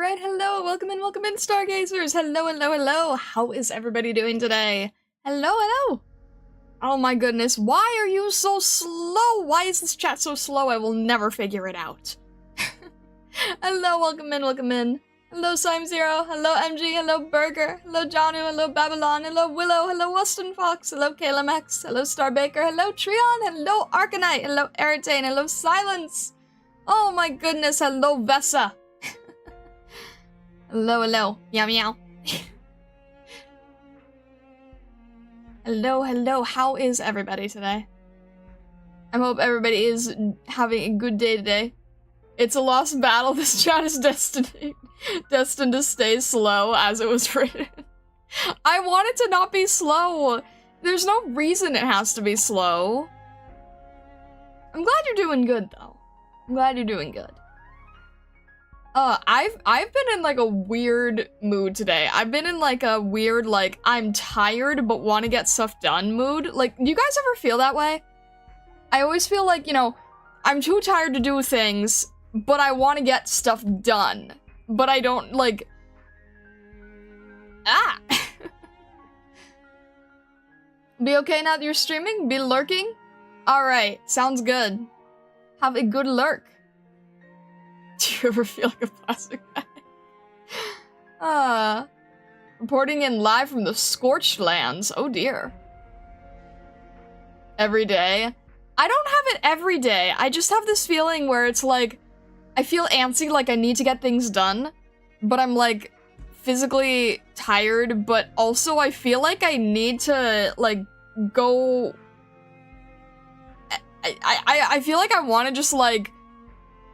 Alright, hello, welcome in, Stargazers! Hello, hello, hello! How is everybody doing today? Hello, hello! Oh my goodness, why are you so slow? Why is this chat so slow? I will never figure it out. Hello, welcome in. Hello, Sime0, hello, MG, hello, Burger, hello, Janu, hello, Babylon, hello, Willow, hello, Weston Fox, hello, KLMX, hello, Starbaker, hello, Trion, hello, Arcanite, hello, Eritane, hello, Silence! Oh my goodness, hello, Vessa! Hello, hello. Meow, meow. Hello, hello. How is everybody today? I hope everybody is having a good day today. It's a lost battle. This chat is destined to stay slow as it was written. I want it to not be slow. There's no reason it has to be slow. I'm glad you're doing good, though. I'm glad you're doing good. I've been in like a weird mood today. I've been in like a weird, like, I'm tired but want to get stuff done mood. Like, do you guys ever feel that way? I always feel like, you know, I'm too tired to do things, but I want to get stuff done. But I don't, like... Ah! Be okay now that you're streaming? Be lurking? Alright, sounds good. Have a good lurk. Do you ever feel like a plastic bag? Reporting in live from the scorched lands. Oh dear. Every day. I don't have it every day. I just have this feeling where it's like, I feel antsy, like I need to get things done, but I'm like physically tired, but also I feel like I need to like go... I feel like I want to just like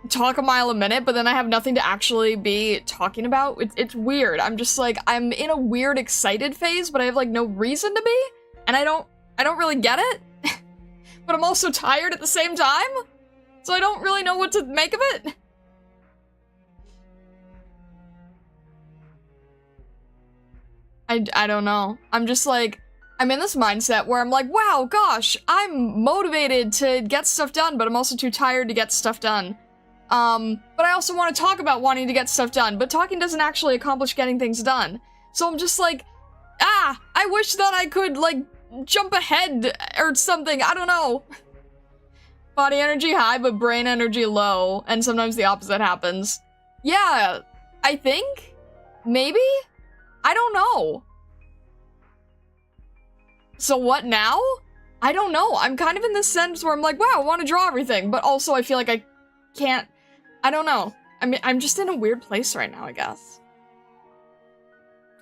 talk a mile a minute, but then I have nothing to actually be talking about. It's weird. I'm just like, I'm in a weird excited phase, but I have like no reason to be, and I don't really get it. But I'm also tired at the same time, so I don't really know what to make of it. I don't know. I'm just like, I'm in this mindset where I'm like, wow, gosh, I'm motivated to get stuff done, but I'm also too tired to get stuff done. But I also want to talk about wanting to get stuff done, but talking doesn't actually accomplish getting things done. So I'm just like, I wish that I could, like, jump ahead or something, I don't know. Body energy high, but brain energy low, and sometimes the opposite happens. Yeah, I think? Maybe? I don't know. So what now? I don't know. I'm kind of in this sense where I'm like, wow, I want to draw everything, but also I feel like I can't. I don't know. I mean, I'm just in a weird place right now, I guess.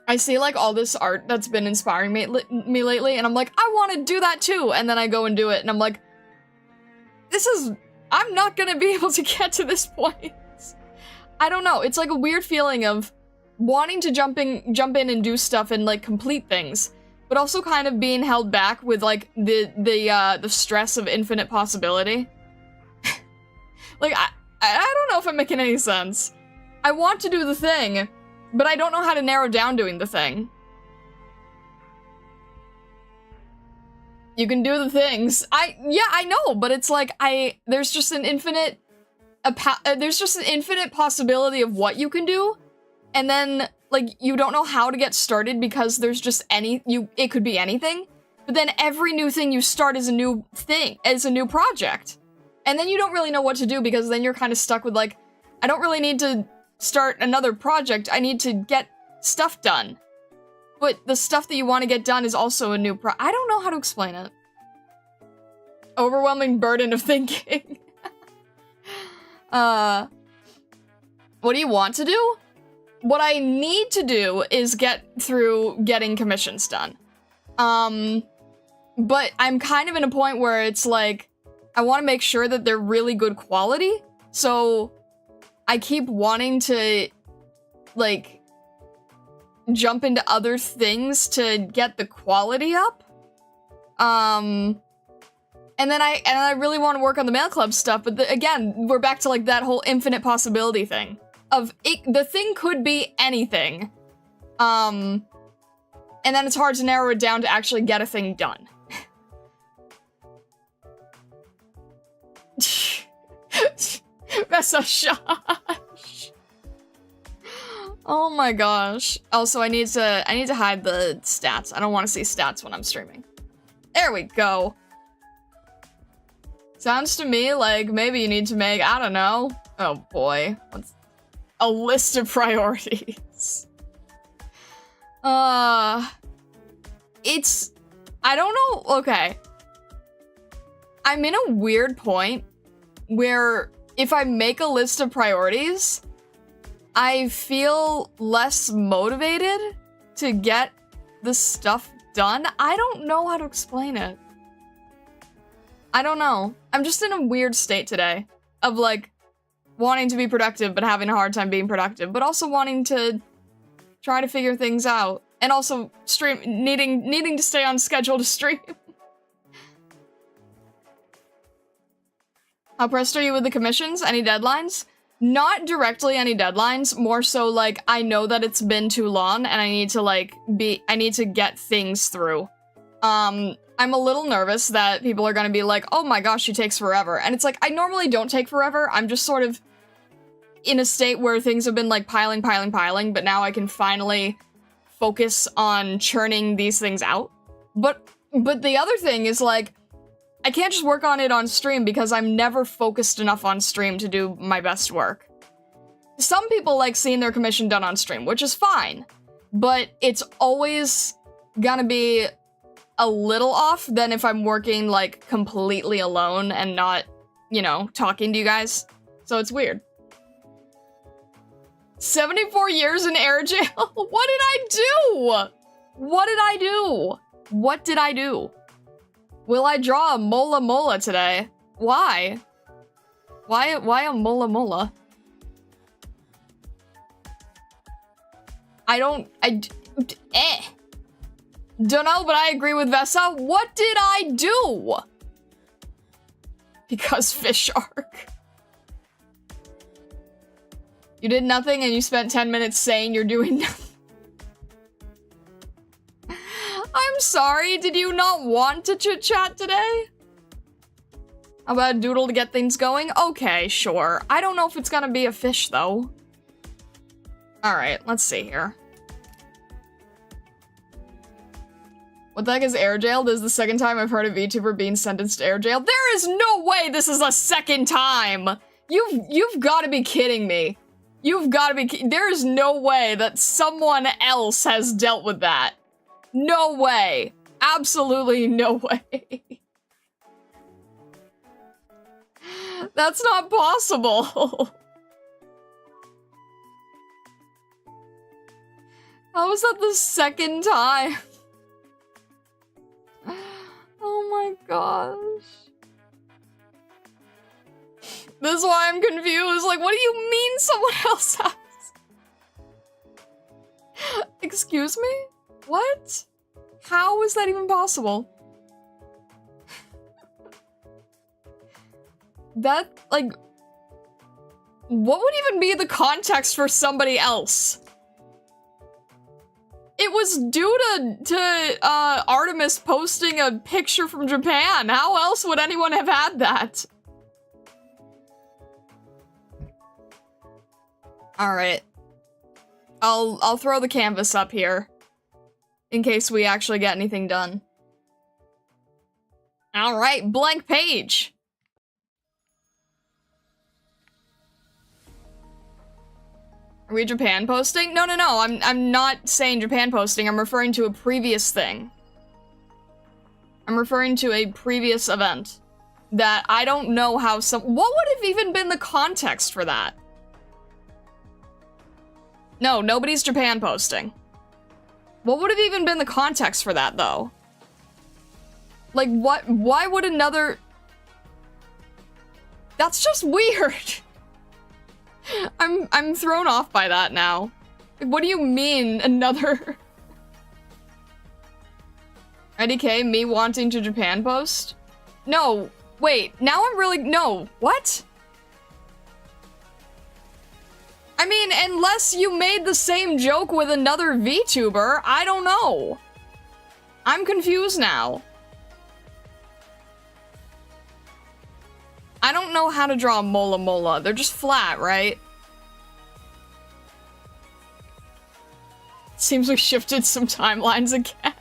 I see, like, all this art that's been inspiring me lately, and I'm like, I want to do that too! And then I go and do it, and I'm like, I'm not gonna be able to get to this point. I don't know. It's like a weird feeling of wanting to jump in and do stuff and, like, complete things, but also kind of being held back with, like, the stress of infinite possibility. Like, I don't know if I'm making any sense. I want to do the thing, but I don't know how to narrow down doing the thing. You can do the things. Yeah, I know, but it's like, there's just an infinite possibility of what you can do, and then, like, you don't know how to get started because there's just it could be anything, but then every new thing you start is a new thing, is a new project. And then you don't really know what to do because then you're kind of stuck with, like, I don't really need to start another project, I need to get stuff done. But the stuff that you want to get done is also a new I don't know how to explain it. Overwhelming burden of thinking. What do you want to do? What I need to do is get through getting commissions done. But I'm kind of in a point where it's like, I want to make sure that they're really good quality, so I keep wanting to, like, jump into other things to get the quality up. And then I really want to work on the Mail Club stuff, but again, we're back to, like, that whole infinite possibility thing. The thing could be anything. And then it's hard to narrow it down to actually get a thing done. That's a shush. Oh my gosh. Also, I need to hide the stats. I don't want to see stats when I'm streaming. There we go. Sounds to me like maybe you need to make, I don't know. Oh boy. What's a list of priorities? It's, I don't know, okay. I'm in a weird point where if I make a list of priorities, I feel less motivated to get the stuff done. I don't know how to explain it. I don't know. I'm just in a weird state today of like wanting to be productive but having a hard time being productive, but also wanting to try to figure things out and also needing to stay on schedule to stream. How pressed are you with the commissions? Any deadlines? Not directly any deadlines, more so like I know that it's been too long and I need to get things through. I'm a little nervous that people are gonna be like, oh my gosh, she takes forever. And it's like, I normally don't take forever. I'm just sort of in a state where things have been like piling, but now I can finally focus on churning these things out. But the other thing is like, I can't just work on it on stream because I'm never focused enough on stream to do my best work. Some people like seeing their commission done on stream, which is fine, but it's always gonna be a little off than if I'm working like completely alone and not, you know, talking to you guys. So it's weird. 74 years in air jail? What did I do? What did I do? What did I do? Will I draw a mola mola today? Why? Why a mola mola? Don't know, but I agree with Vesa. What did I do? Because fish shark. You did nothing and you spent 10 minutes saying you're doing nothing. I'm sorry, did you not want to chit-chat today? How about a doodle to get things going? Okay, sure. I don't know if it's gonna be a fish, though. Alright, let's see here. What the heck is air jail? This is the second time I've heard of VTuber being sentenced to air jail. There is no way this is a second time! You've gotta be kidding me. You've gotta be there is no way that someone else has dealt with that. No way. Absolutely no way. That's not possible. How is that the second time? Oh my gosh. This is why I'm confused. Like, what do you mean someone else has? Excuse me? What? How is that even possible? That, like... What would even be the context for somebody else? It was due to Artemis posting a picture from Japan. How else would anyone have had that? Alright. I'll throw the canvas up here. In case we actually get anything done. Alright, blank page! Are we Japan posting? No, I'm not saying Japan posting, I'm referring to a previous thing. I'm referring to a previous event. That I don't know how what would have even been the context for that? No, nobody's Japan posting. What would have even been the context for that, though? Like, what? Why would another... That's just weird. I'm thrown off by that now. Like, what do you mean, another... IDK, me wanting to Japan post? No, wait, now I'm really... No, what? I mean, unless you made the same joke with another VTuber, I don't know. I'm confused now. I don't know how to draw a mola mola. They're just flat, right? seems we shifted some timelines again.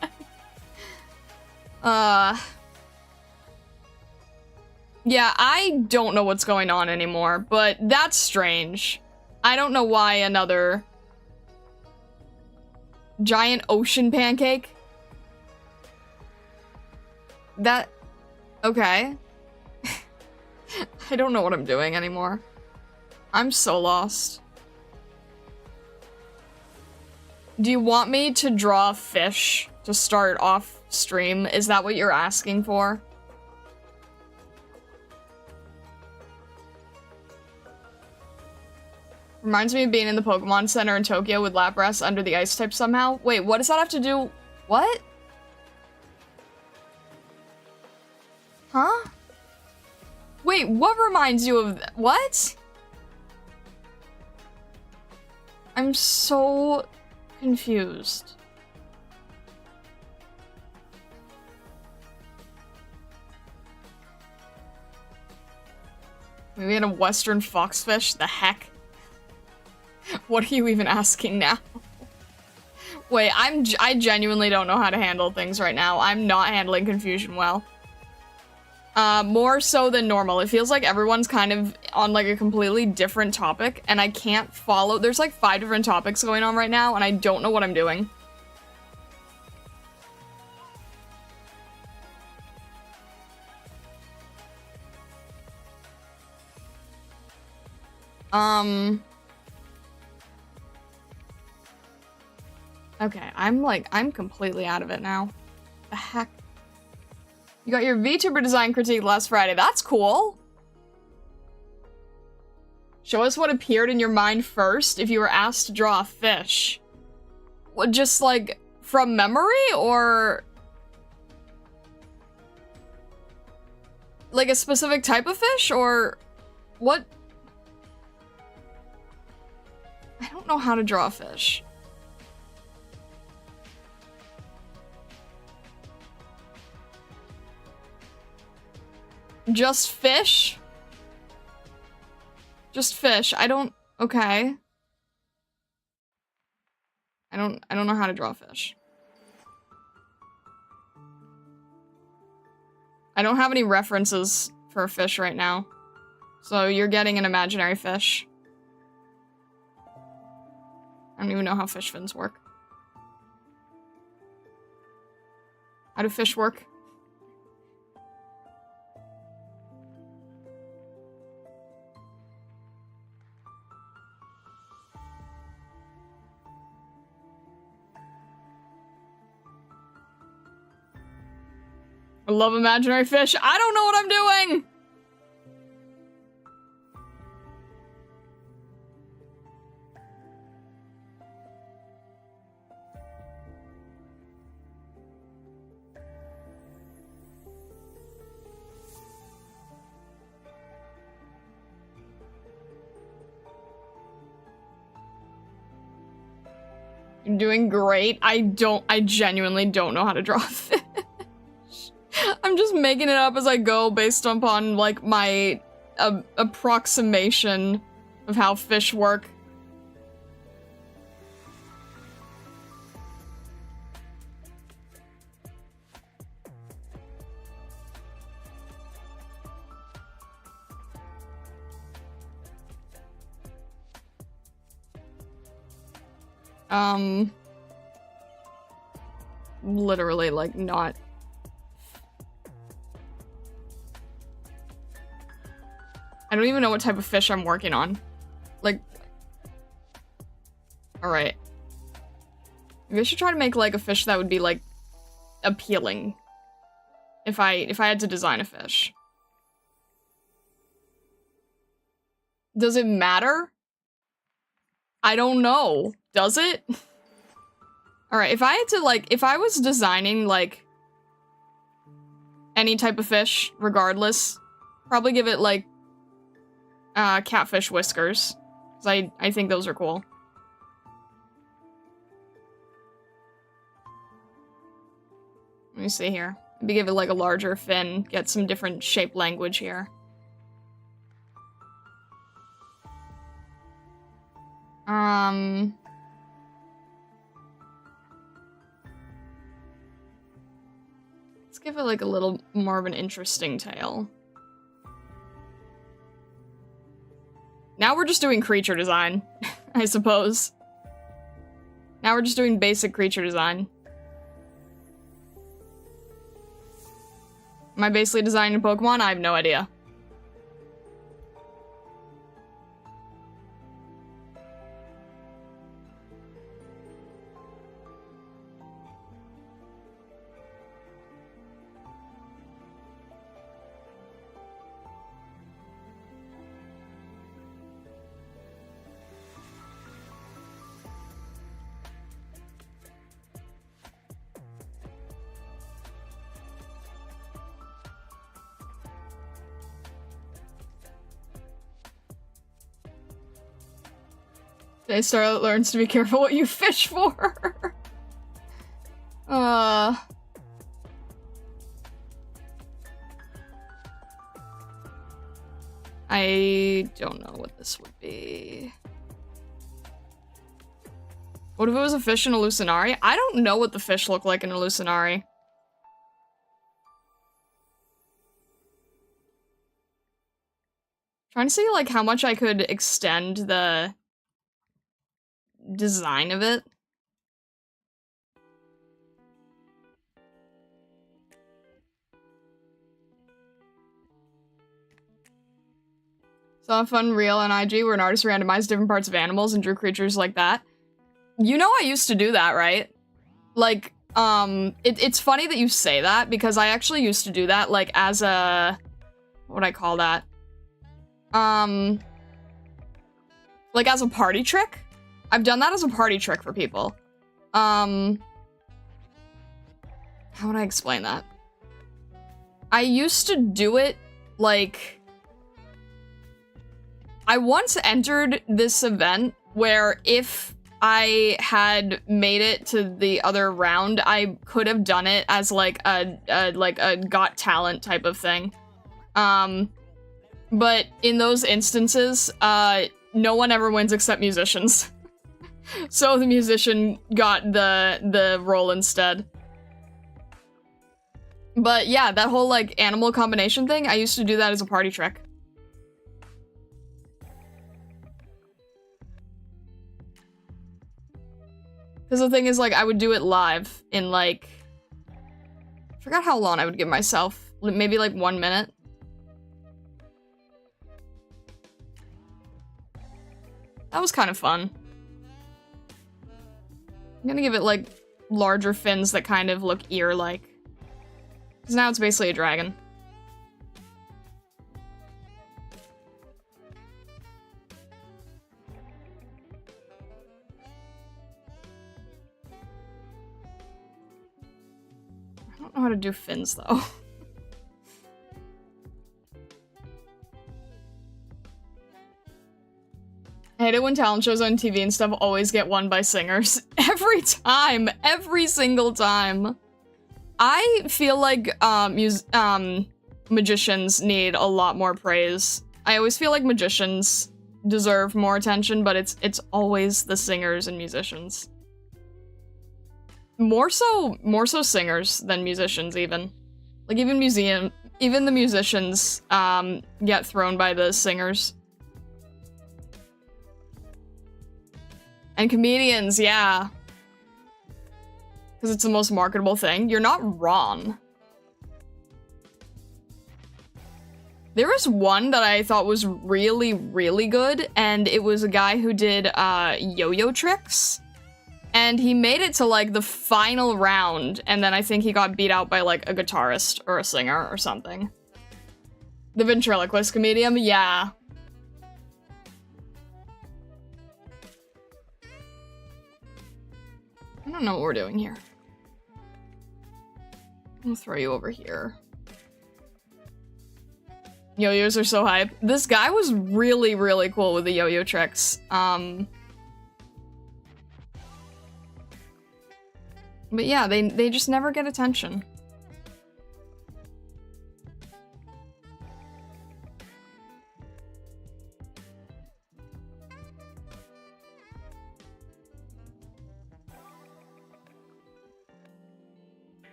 Yeah, I don't know what's going on anymore, but that's strange. I don't know why another giant ocean pancake. That... okay. I don't know what I'm doing anymore. I'm so lost. Do you want me to draw a fish to start off stream? Is that what you're asking for? Reminds me of being in the Pokemon Center in Tokyo with Lapras under the ice type somehow. Wait, what does that have to do? What? Huh? Wait, what reminds you of what? I'm so confused. We had a Western foxfish? The heck? What are you even asking now? Wait, I genuinely don't know how to handle things right now. I'm not handling confusion well. More so than normal. It feels like everyone's kind of on like a completely different topic, and I can't follow. There's like 5 different topics going on right now, and I don't know what I'm doing. Okay, I'm completely out of it now. The heck? You got your VTuber design critique last Friday. That's cool. Show us what appeared in your mind first if you were asked to draw a fish. What, just like from memory, or like a specific type of fish, or what? I don't know how to draw a fish. Just fish? Just fish. I don't... okay. I don't know how to draw fish. I don't have any references for a fish right now. So you're getting an imaginary fish. I don't even know how fish fins work. How do fish work? I love imaginary fish. I don't know what I'm doing! You're doing great. I genuinely don't know how to draw a fish. I'm just making it up as I go based upon, like, my approximation of how fish work. Literally, like, not... I don't even know what type of fish I'm working on. Like... alright. Maybe I should try to make, like, a fish that would be, like, appealing. If I had to design a fish. Does it matter? I don't know. Does it? Alright, if I had to, like, if I was designing, like, any type of fish, regardless, probably give it, like, catfish whiskers. Because I think those are cool. Let me see here. Maybe give it, like, a larger fin, get some different shape language here. give it like a little more of an interesting tail. Now we're just doing creature design, I suppose. Now we're just doing basic creature design. Am I basically designing a Pokemon? I have no idea. Today Starlet learns to be careful what you fish for. I don't know what this would be. What if it was a fish in a Lucinari? I don't know what the fish look like in a Lucinari. Trying to see like how much I could extend the design of it. Saw Fun Reel on IG where an artist randomized different parts of animals and drew creatures like that. You know I used to do that, right? Like, it's funny that you say that because I actually used to do that, like, as a... what would I call that? Like, as a party trick? I've done that as a party trick for people. How would I explain that? I used to do it, like... I once entered this event where if I had made it to the other round, I could have done it as like a Got Talent type of thing. But in those instances, no one ever wins except musicians. So the musician got the role instead. But yeah, that whole like animal combination thing, I used to do that as a party trick. Because the thing is, like, I would do it live in, like... I forgot how long I would give myself. Maybe, like, 1 minute. That was kind of fun. I'm gonna give it, like, larger fins that kind of look ear-like. Because now it's basically a dragon. I don't know how to do fins, though. I hate it when talent shows on TV and stuff always get won by singers. Every time! Every single time! I feel like, magicians need a lot more praise. I always feel like magicians deserve more attention, but it's always the singers and musicians. More so singers than musicians, even. Like, even the musicians, get thrown by the singers. And comedians, yeah. Because it's the most marketable thing. You're not wrong. There was one that I thought was really, really good, and it was a guy who did, yo-yo tricks. And he made it to, like, the final round, and then I think he got beat out by, like, a guitarist or a singer or something. The ventriloquist comedian, yeah. I don't know what we're doing here. I'll throw you over here. Yo-yos are so hype. This guy was really, really cool with the yo-yo tricks. But yeah, they just never get attention.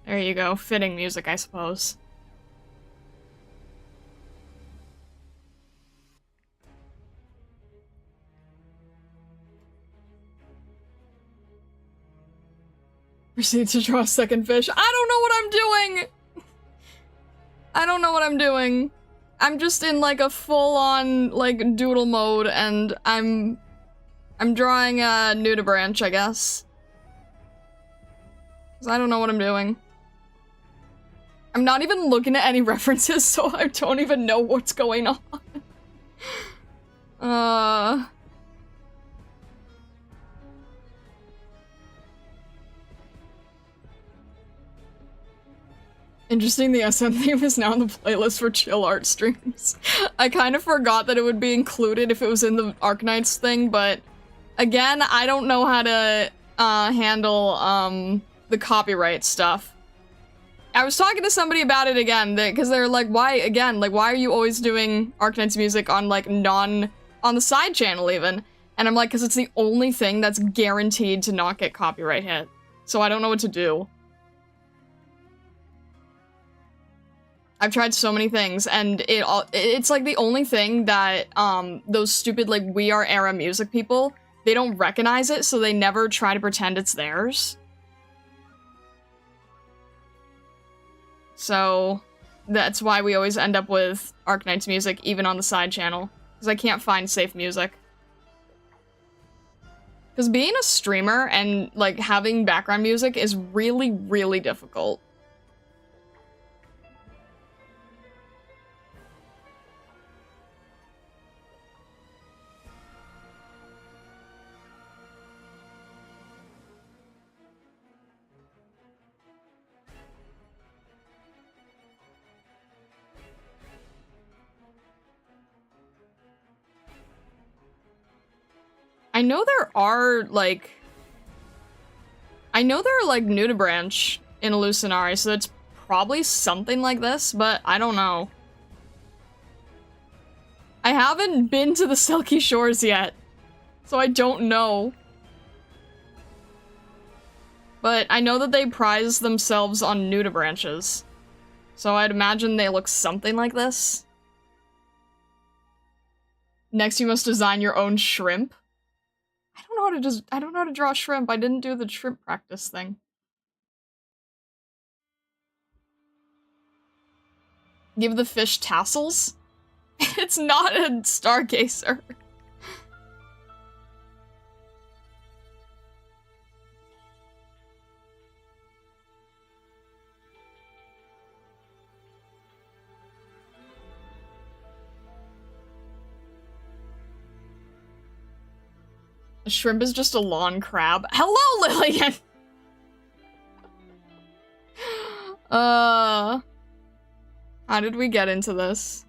There you go. Fitting music, I suppose. Proceed to draw a second fish. I don't know what I'm doing! I don't know what I'm doing. I'm just in like a full-on like doodle mode and I'm drawing a nudibranch, I guess. 'Cause I don't know what I'm doing. I'm not even looking at any references, so I don't even know what's going on. Interesting, the SM theme is now on the playlist for chill art streams. I kind of forgot that it would be included if it was in the Arknights thing, but again, I don't know how to handle the copyright stuff. I was talking to somebody about it again, because they're like, why are you always doing Arknights music on like on the side channel even? And I'm like, because it's the only thing that's guaranteed to not get copyright hit. So I don't know what to do. I've tried so many things, and it's like the only thing that those stupid like We Are era music people, they don't recognize it, so they never try to pretend it's theirs. So that's why we always end up with Arknights music even on the side channel, because I can't find safe music. Because being a streamer and like having background music is really, really difficult. I know there are like nudibranch in Hallucinari, so it's probably something like this, but I don't know. I haven't been to the Silky Shores yet, so I don't know. But I know that they prize themselves on nudibranches, so I'd imagine they look something like this. Next, you must design your own shrimp. I don't know how to draw shrimp. I didn't do the shrimp practice thing. Give the fish tassels? It's not a stargazer. A shrimp is just a lawn crab. Hello, Lillian! How did we get into this?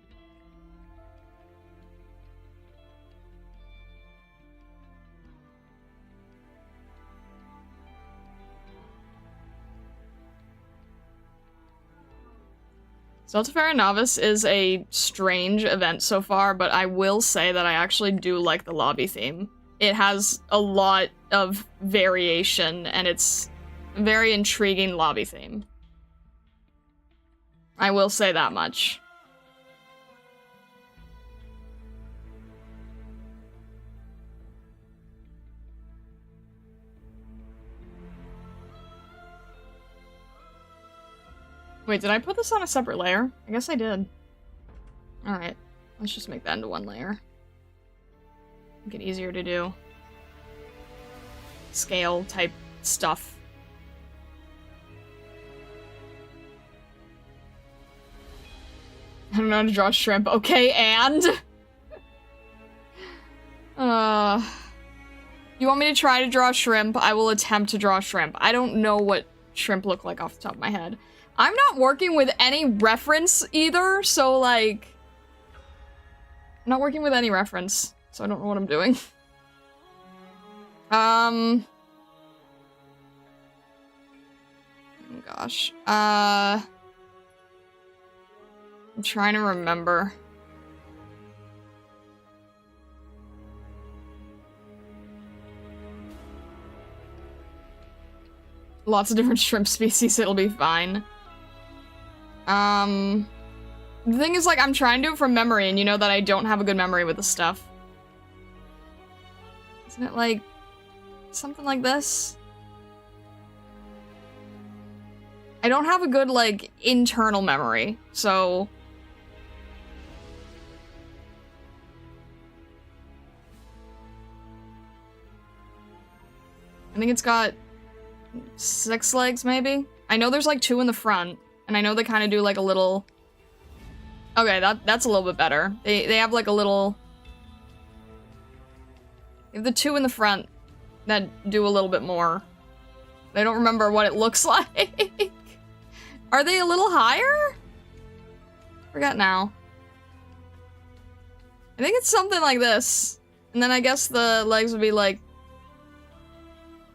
Zelda Novice is a strange event so far, but I will say that I actually do like the lobby theme. It has a lot of variation, and it's a very intriguing lobby theme. I will say that much. Wait, did I put this on a separate layer? I guess I did. Alright, let's just make that into one layer. Make it easier to do. Scale type stuff. I don't know how to draw shrimp. Okay, and? You want me to try to draw shrimp? I will attempt to draw shrimp. I don't know what shrimp look like off the top of my head. I'm not working with any reference either, so like... I'm not working with any reference, so I don't know what I'm doing. Oh gosh. I'm trying to remember. lots of different shrimp species, it'll be fine. The thing is, like, I'm trying to do it from memory, and you know that I don't have a good memory with this stuff. Isn't it, like, something like this? I don't have a good, like, internal memory, so... I think it's got 6 legs, maybe? I know there's, like, 2 in the front, and I know they kind of do, like, a little... Okay, that's a little bit better. They have, like, a little... They have the 2 in the front that do a little bit more. I don't remember what it looks like. Are they a little higher? Forget now. I think it's something like this. And then I guess the legs would be like...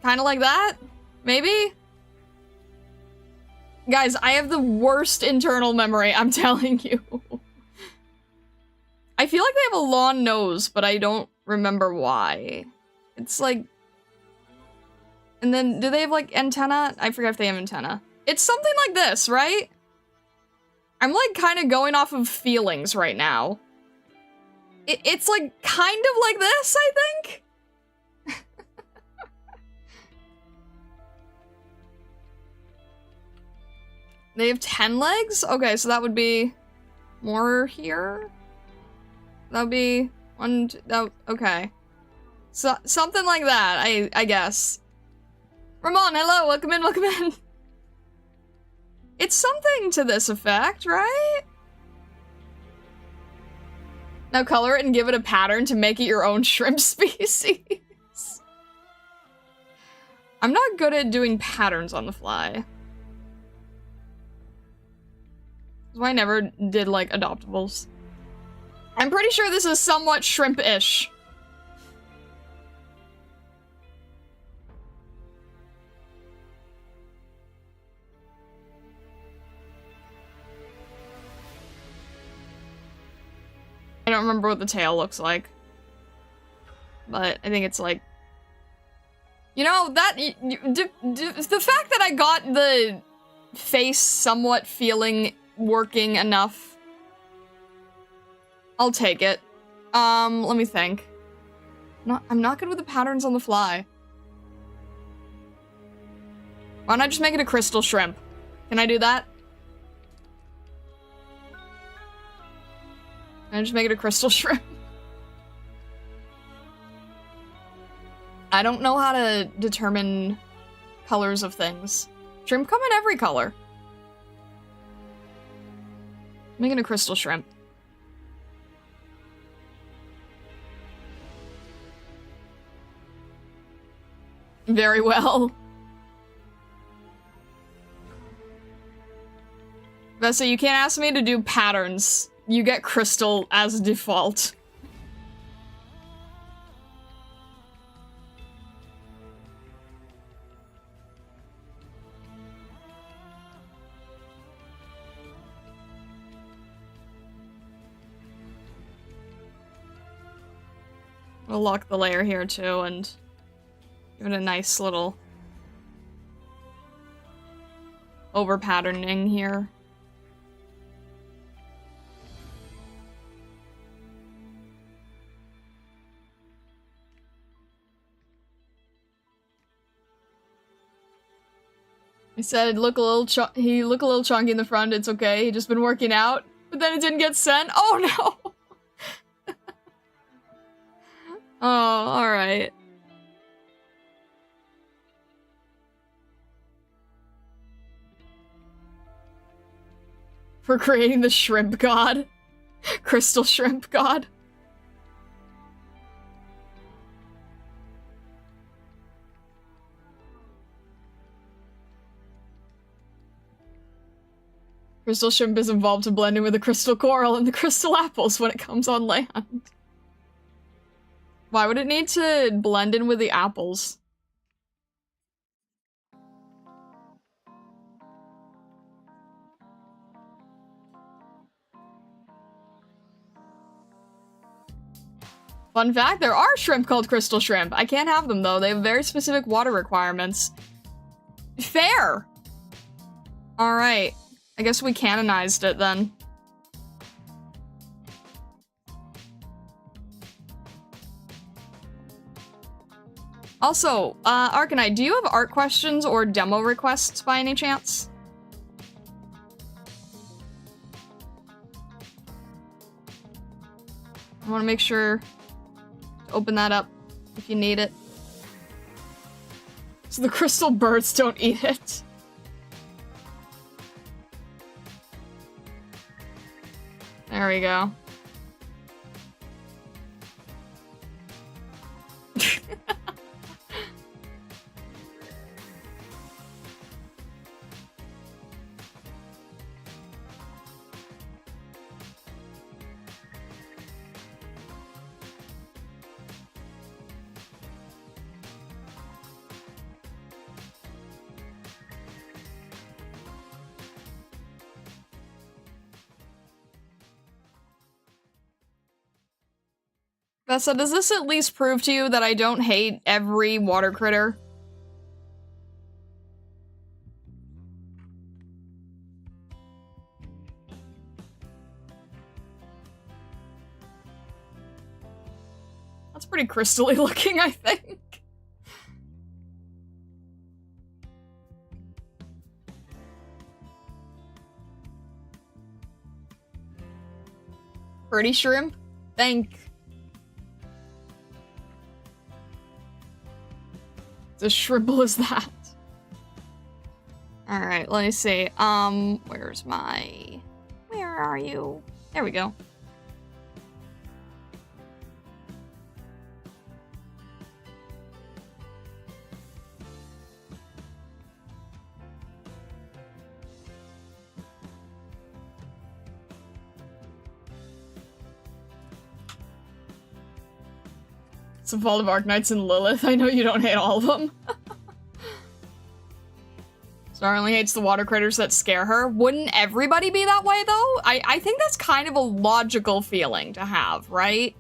Kind of like that? Maybe? Guys, I have the worst internal memory, I'm telling you. I feel like they have a long nose, but I don't remember why. It's like... And then, do they have, like, antenna? I forget if they have antenna. It's something like this, right? I'm, like, kind of going off of feelings right now. It's, like, kind of like this, I think? They have 10 legs? Okay, so that would be more here? That would be one, okay. So, something like that, I guess. Ramon, hello, welcome in, welcome in. It's something to this effect, right? Now color it and give it a pattern to make it your own shrimp species. I'm not good at doing patterns on the fly. That's why I never did, like, adoptables. I'm pretty sure this is somewhat shrimp-ish. I don't remember what the tail looks like. But I think it's like... You know, that... the fact that I got the face somewhat feeling working enough... I'll take it. Let me think. I'm not good with the patterns on the fly. Why don't I just make it a crystal shrimp? Can I do that? Can I just make it a crystal shrimp? I don't know how to determine colors of things. Shrimp come in every color. Making a crystal shrimp. Very well. Vessa, you can't ask me to do patterns. You get crystal as default. We'll lock the layer here too and give it a nice little over patterning here. He said he look a little chunky in the front, it's okay, he just been working out, but then it didn't get sent. Oh no! Oh, alright. For creating the shrimp god. Crystal shrimp god. Crystal shrimp is involved to blend in with the crystal coral and the crystal apples when it comes on land. Why would it need to blend in with the apples? Fun fact, there are shrimp called crystal shrimp. I can't have them though, they have very specific water requirements. Fair! Alright. I guess we canonized it then. Also, Arcanite, do you have art questions or demo requests by any chance? I want to make sure to open that up if you need it. So the crystal birds don't eat it. There we go. Vessa, does this at least prove to you that I don't hate every water critter? That's pretty crystally looking, I think. Pretty shrimp? Thank. As shrimple as that. Alright, let me see. Where's my... Where are you? There we go. It's a Vault of Arknights and Lilith. I know you don't hate all of them. Star only hates the water critters that scare her. Wouldn't everybody be that way, though? I think that's kind of a logical feeling to have, right?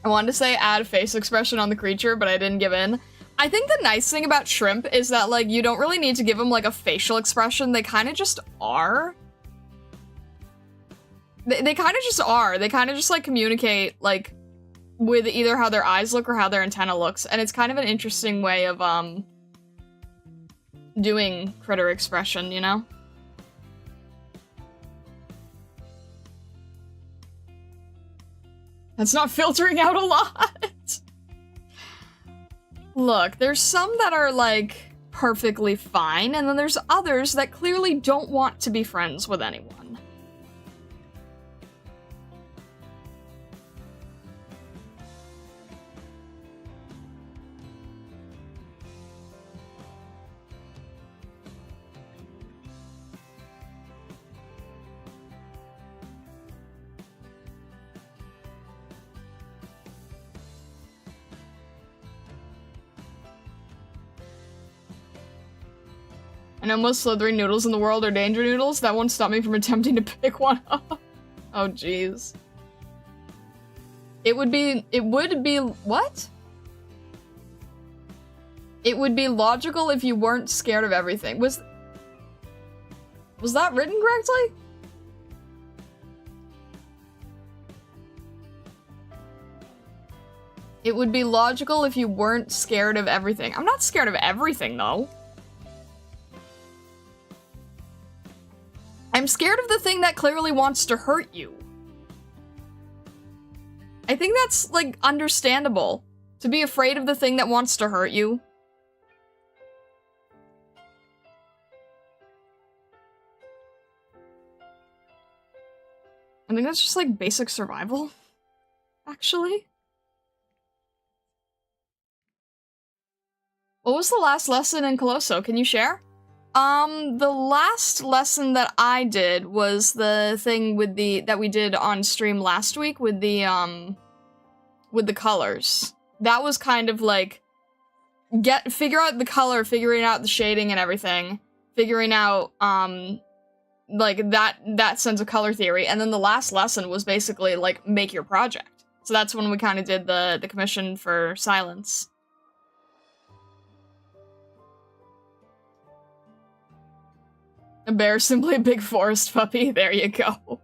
I wanted to say add face expression on the creature, but I didn't give in. I think the nice thing about shrimp is that, like, you don't really need to give them, like, a facial expression. They kind of just are. They kind of just are. They kind of just, like, communicate, like, with either how their eyes look or how their antenna looks. And it's kind of an interesting way of, doing critter expression, you know? That's not filtering out a lot. Look, there's some that are, like, perfectly fine, and then there's others that clearly don't want to be friends with anyone. I know most slithering noodles in the world are danger noodles. That won't stop me from attempting to pick one up. Oh, jeez. It would be, what? It would be logical if you weren't scared of everything. Was that written correctly? It would be logical if you weren't scared of everything. I'm not scared of everything, though. I'm scared of the thing that clearly wants to hurt you. I think that's, like, understandable. To be afraid of the thing that wants to hurt you. I think that's just, like, basic survival. Actually. What was the last lesson in Colosso? Can you share? The last lesson that I did was the thing with that we did on stream last week with the colors. That was kind of like, figure out the color, figuring out the shading and everything, figuring out, like, that sense of color theory, and then the last lesson was basically, like, make your project. So that's when we kind of did the commission for Silence. A bear, simply a big forest puppy. There you go.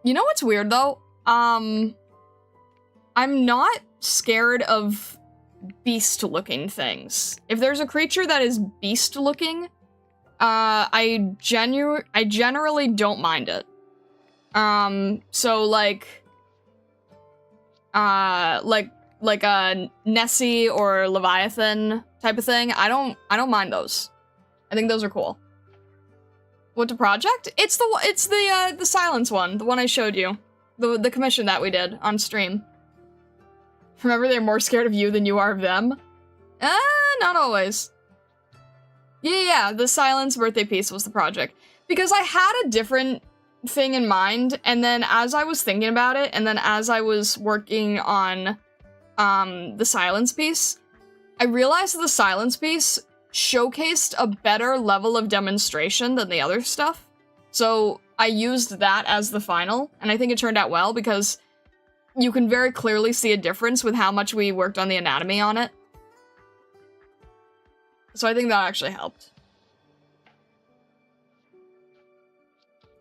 You know what's weird, though? I'm not scared of beast-looking things. If there's a creature that is beast-looking, I generally don't mind it. So, like a Nessie or Leviathan type of thing, I don't mind those. I think those are cool. What to project? It's the Silence one, the one I showed you. The commission that we did on stream. Remember, they're more scared of you than you are of them? Not always. Yeah, the Silence birthday piece was the project. Because I had a different thing in mind, and then as I was thinking about it, and then as I was working on the Silence piece, I realized the Silence piece showcased a better level of demonstration than the other stuff. So I used that as the final, and I think it turned out well because you can very clearly see a difference with how much we worked on the anatomy on it. So I think that actually helped.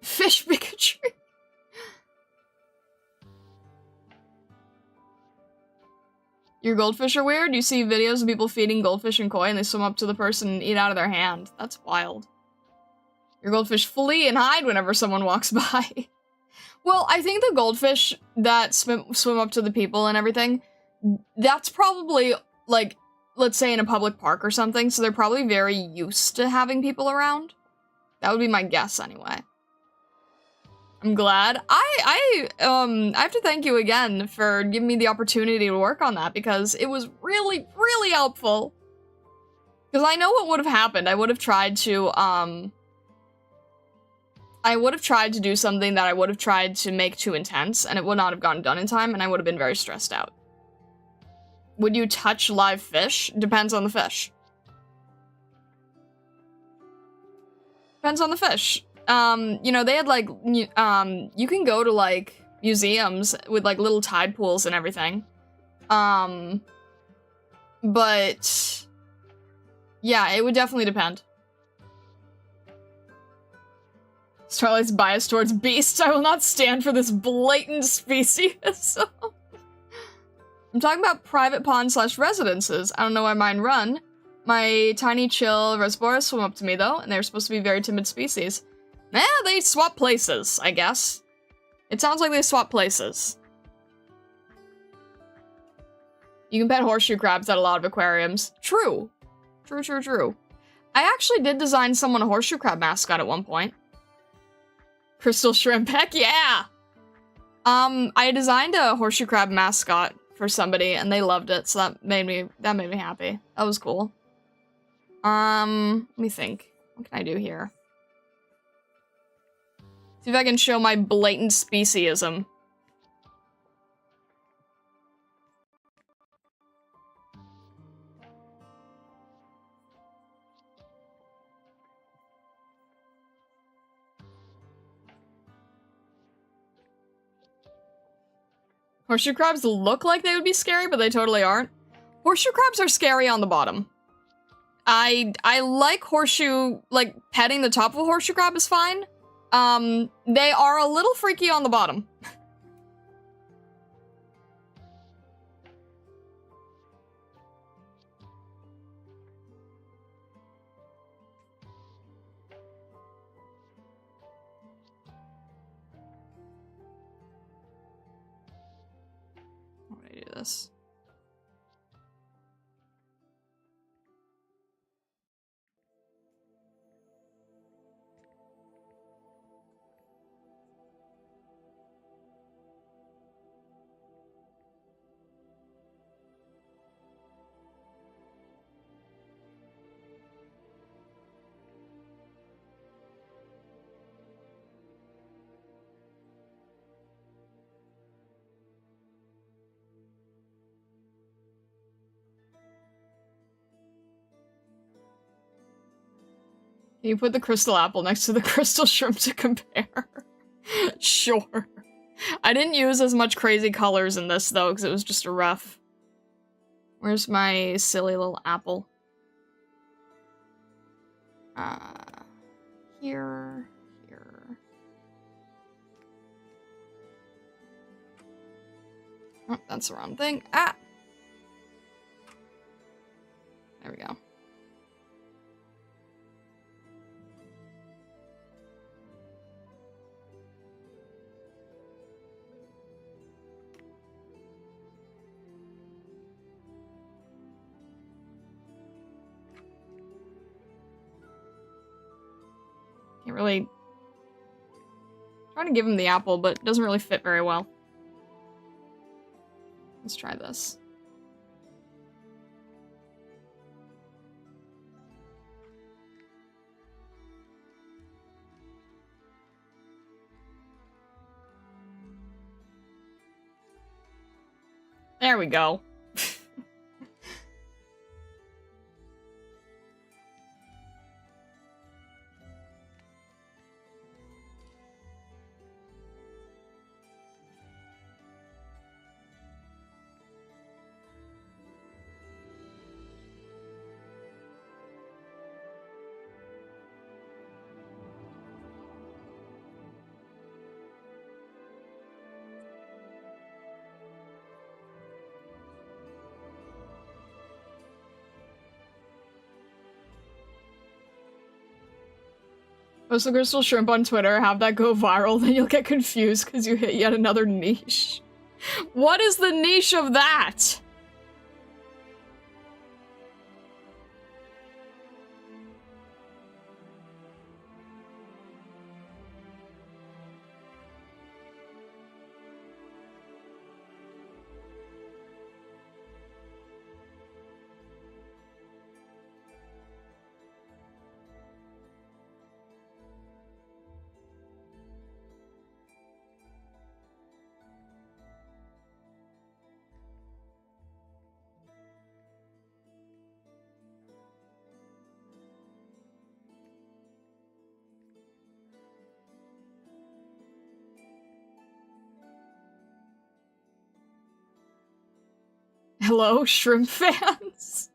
Fish Pikachu. Your goldfish are weird? You see videos of people feeding goldfish and koi and they swim up to the person and eat out of their hand. That's wild. Your goldfish flee and hide whenever someone walks by. Well, I think the goldfish that swim up to the people and everything, that's probably, like, let's say in a public park or something, so they're probably very used to having people around. That would be my guess anyway. I'm glad. I have to thank you again for giving me the opportunity to work on that because it was really, really helpful. Because I know what would have happened. I would have tried to do something that I would have tried to make too intense, and it would not have gotten done in time, and I would have been very stressed out. Would you touch live fish? Depends on the fish. Depends on the fish. You know, they had, like, you can go to, like, museums with, like, little tide pools and everything. But, yeah, it would definitely depend. Starlight's biased towards beasts. I will not stand for this blatant species. I'm talking about private pond / residences. I don't know why mine run. My tiny chill reservoirs swim up to me, though, and they're supposed to be very timid species. They swap places, I guess. It sounds like they swap places. You can pet horseshoe crabs at a lot of aquariums. True. True. I actually did design someone a horseshoe crab mascot at one point. Crystal shrimp, heck yeah! I designed a horseshoe crab mascot for somebody, and they loved it, so that made me happy. That was cool. Let me think. What can I do here? See if I can show my blatant speciesism. Horseshoe crabs look like they would be scary, but they totally aren't. Horseshoe crabs are scary on the bottom. I like horseshoe, like, petting the top of a horseshoe crab is fine. They are a little freaky on the bottom. How do I do this? Can you put the crystal apple next to the crystal shrimp to compare? Sure. I didn't use as much crazy colors in this, though, because it was just a rough. Where's my silly little apple? Here. Oh, that's the wrong thing. Ah! There we go. Can't really... Trying to give him the apple, but it doesn't really fit very well. Let's try this. There we go. Post the crystal shrimp on Twitter, have that go viral, then you'll get confused because you hit yet another niche. What is the niche of that? Hello, shrimp fans?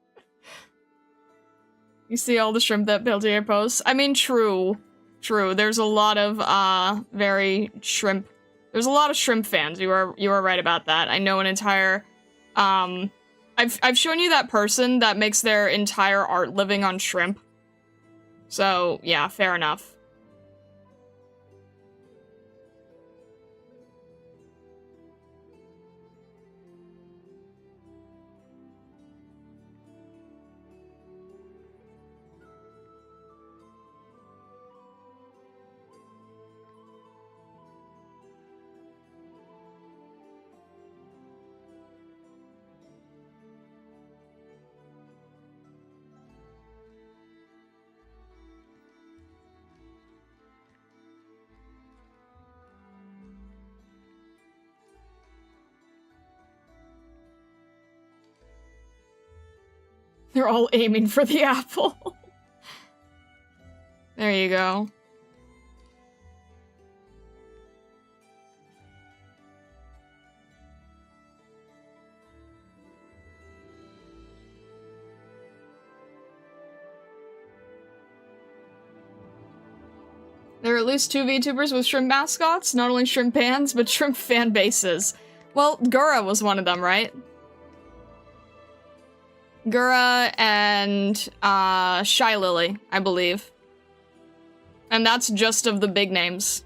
You see all the shrimp that Peltier posts? I mean, true. True. There's a lot of, very shrimp... There's a lot of shrimp fans. You are right about that. I know an entire, I've shown you that person that makes their entire art living on shrimp. So, yeah, fair enough. They're all aiming for the apple. There you go. There are at least 2 VTubers with shrimp mascots, not only shrimp fans, but shrimp fan bases. Well, Gura was one of them, right? Gura and, Shy Lily, I believe. And that's just of the big names.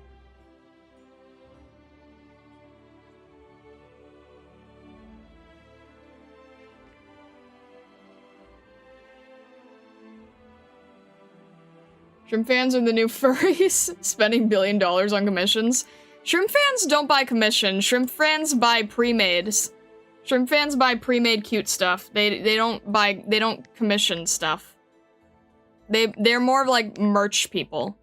Shrimp fans are the new furries, spending $1 billion on commissions. Shrimp fans don't buy commissions. Shrimp fans buy pre-mades. Shrimp fans buy pre-made cute stuff. They don't commission stuff. They're more of like merch people.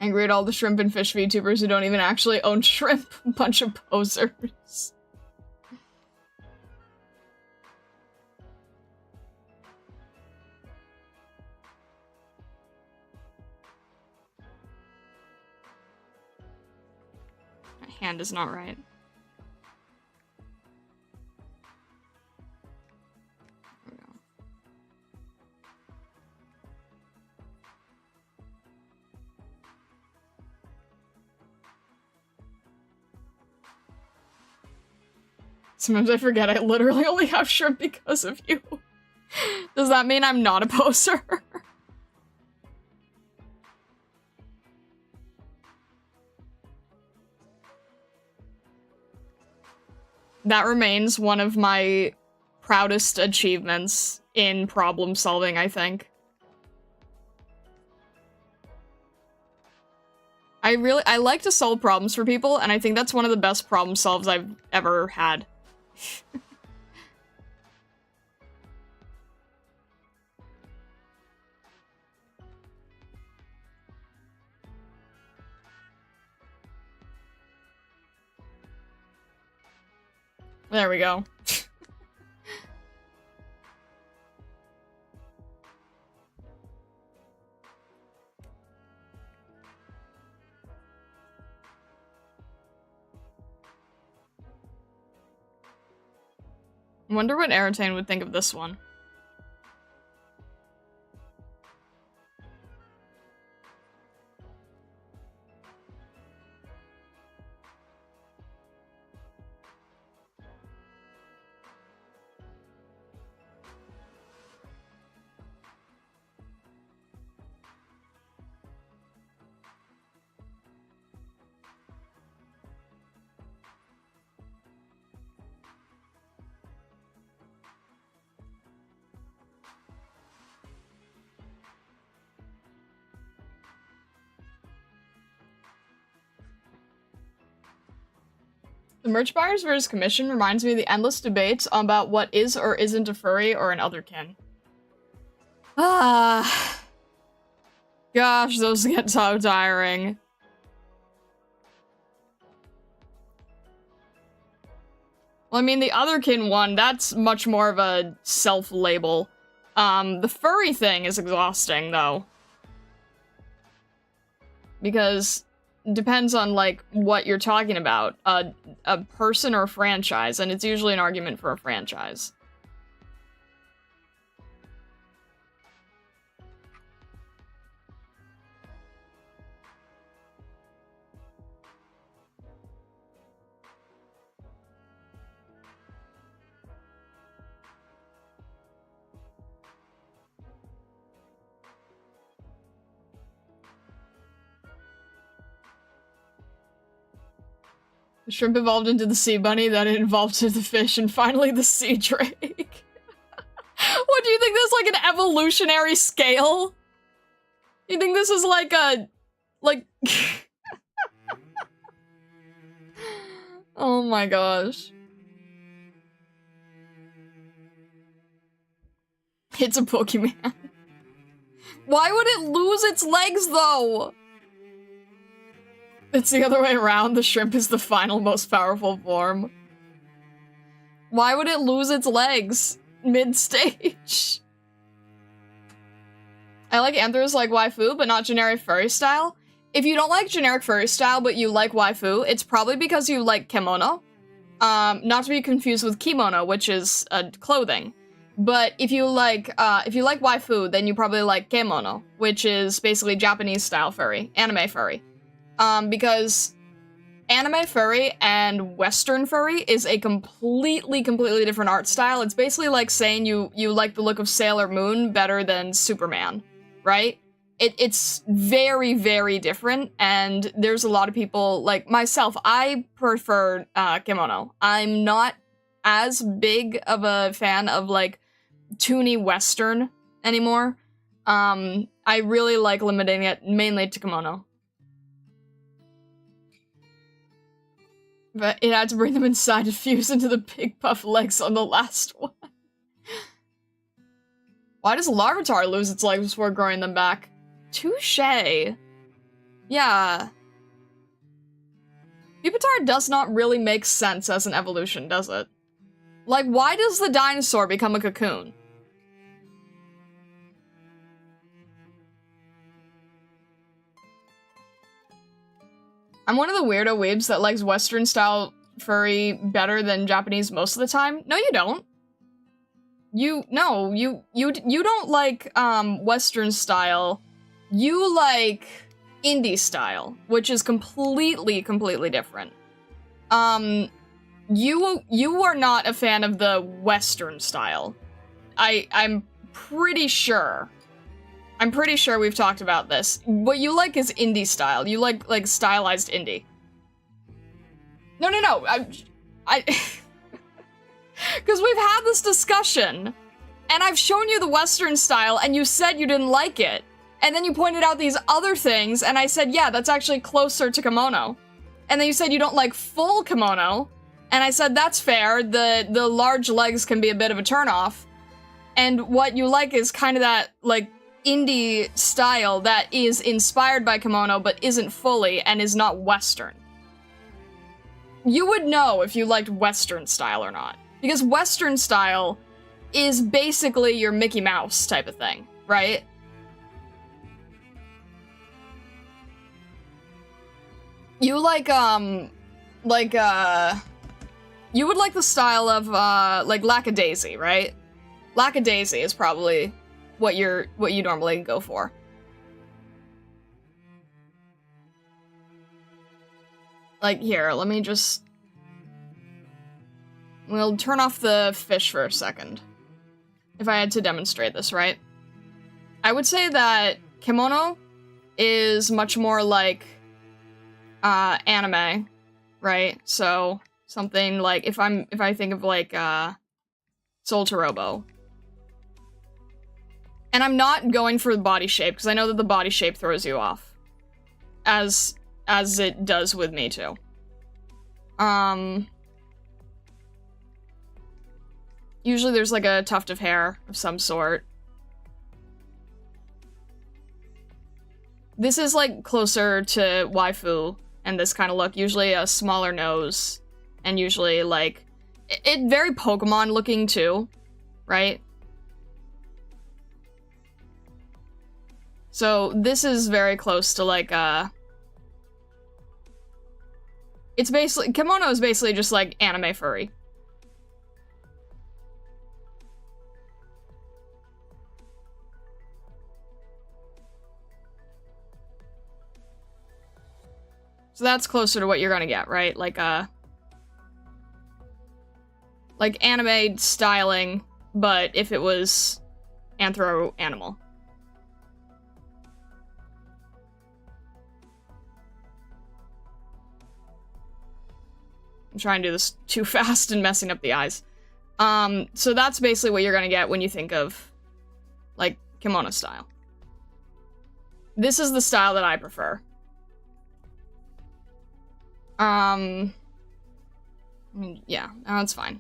Angry at all the shrimp and fish VTubers who don't even actually own shrimp. Bunch of posers. My hand is not right. Sometimes I forget I literally only have shrimp because of you. Does that mean I'm not a poser? That remains one of my proudest achievements in problem solving, I think. I like to solve problems for people, and I think that's one of the best problem solves I've ever had. There we go. I wonder what Aratane would think of this one. The merch buyers versus commission reminds me of the endless debates about what is or isn't a furry or an otherkin. Ah. Gosh, those get so tiring. Well, I mean, the otherkin one, that's much more of a self-label. The furry thing is exhausting, though. Because it depends on, like, what you're talking about. A person or a franchise, and it's usually an argument for a franchise. The shrimp evolved into the sea bunny, then it evolved to the fish, and finally the sea drake. What, do you think this is like an evolutionary scale? You think this is like a... like... Oh my gosh. It's a Pokemon. Why would it lose its legs, though? It's the other way around. The shrimp is the final, most powerful form. Why would it lose its legs mid-stage? I like Anthros like waifu, but not generic furry style. If you don't like generic furry style, but you like waifu, it's probably because you like kimono. Not to be confused with kimono, which is clothing. But if you like waifu, then you probably like kemono, which is basically Japanese style furry, anime furry. Because anime furry and Western furry is a completely different art style. It's basically like saying you like the look of Sailor Moon better than Superman, right? It's very different, and there's a lot of people, like myself, I prefer kimono. I'm not as big of a fan of, like, toony Western anymore. I really like limiting it mainly to kimono. But it had to bring them inside to fuse into the big puff legs on the last one. Why does Larvitar lose its legs before growing them back? Touché. Yeah. Pupitar does not really make sense as an evolution, does it? Like, why does the dinosaur become a cocoon? I'm one of the weirdo weebs that likes Western-style furry better than Japanese most of the time. No, you don't. You don't like, Western style. You like indie style, which is completely different. You are not a fan of the Western style. I'm pretty sure we've talked about this. What you like is indie style. You like stylized indie. No. I because we've had this discussion, and I've shown you the Western style, and you said you didn't like it. And then you pointed out these other things, and I said, yeah, that's actually closer to kimono. And then you said you don't like full kimono, and I said, that's fair, the large legs can be a bit of a turnoff. And what you like is kind of that, like, indie style that is inspired by kimono, but isn't fully, and is not Western. You would know if you liked Western style or not. Because Western style is basically your Mickey Mouse type of thing, right? You like, you would like the style of, like, Lackadaisy, right? Lackadaisy is probably what you normally go for. Like, here, let me just... We'll turn off the fish for a second. If I had to demonstrate this, right? I would say that kimono is much more like, anime, right? So, something like, if I think of, like, Soul to Robo. And I'm not going for the body shape, because I know that the body shape throws you off. As it does with me, too. Usually there's, like, a tuft of hair of some sort. This is, like, closer to waifu and this kind of look. Usually a smaller nose. And usually, like... It very Pokemon looking, too. Right? So, this is very close to, like, it's basically... Kimono is basically just, like, anime furry. So that's closer to what you're gonna get, right? Like anime styling, but if it was anthro-animal. I'm trying to do this too fast and messing up the eyes. So that's basically what you're gonna get when you think of, like, kimono style. This is the style that I prefer. I mean, yeah, that's fine.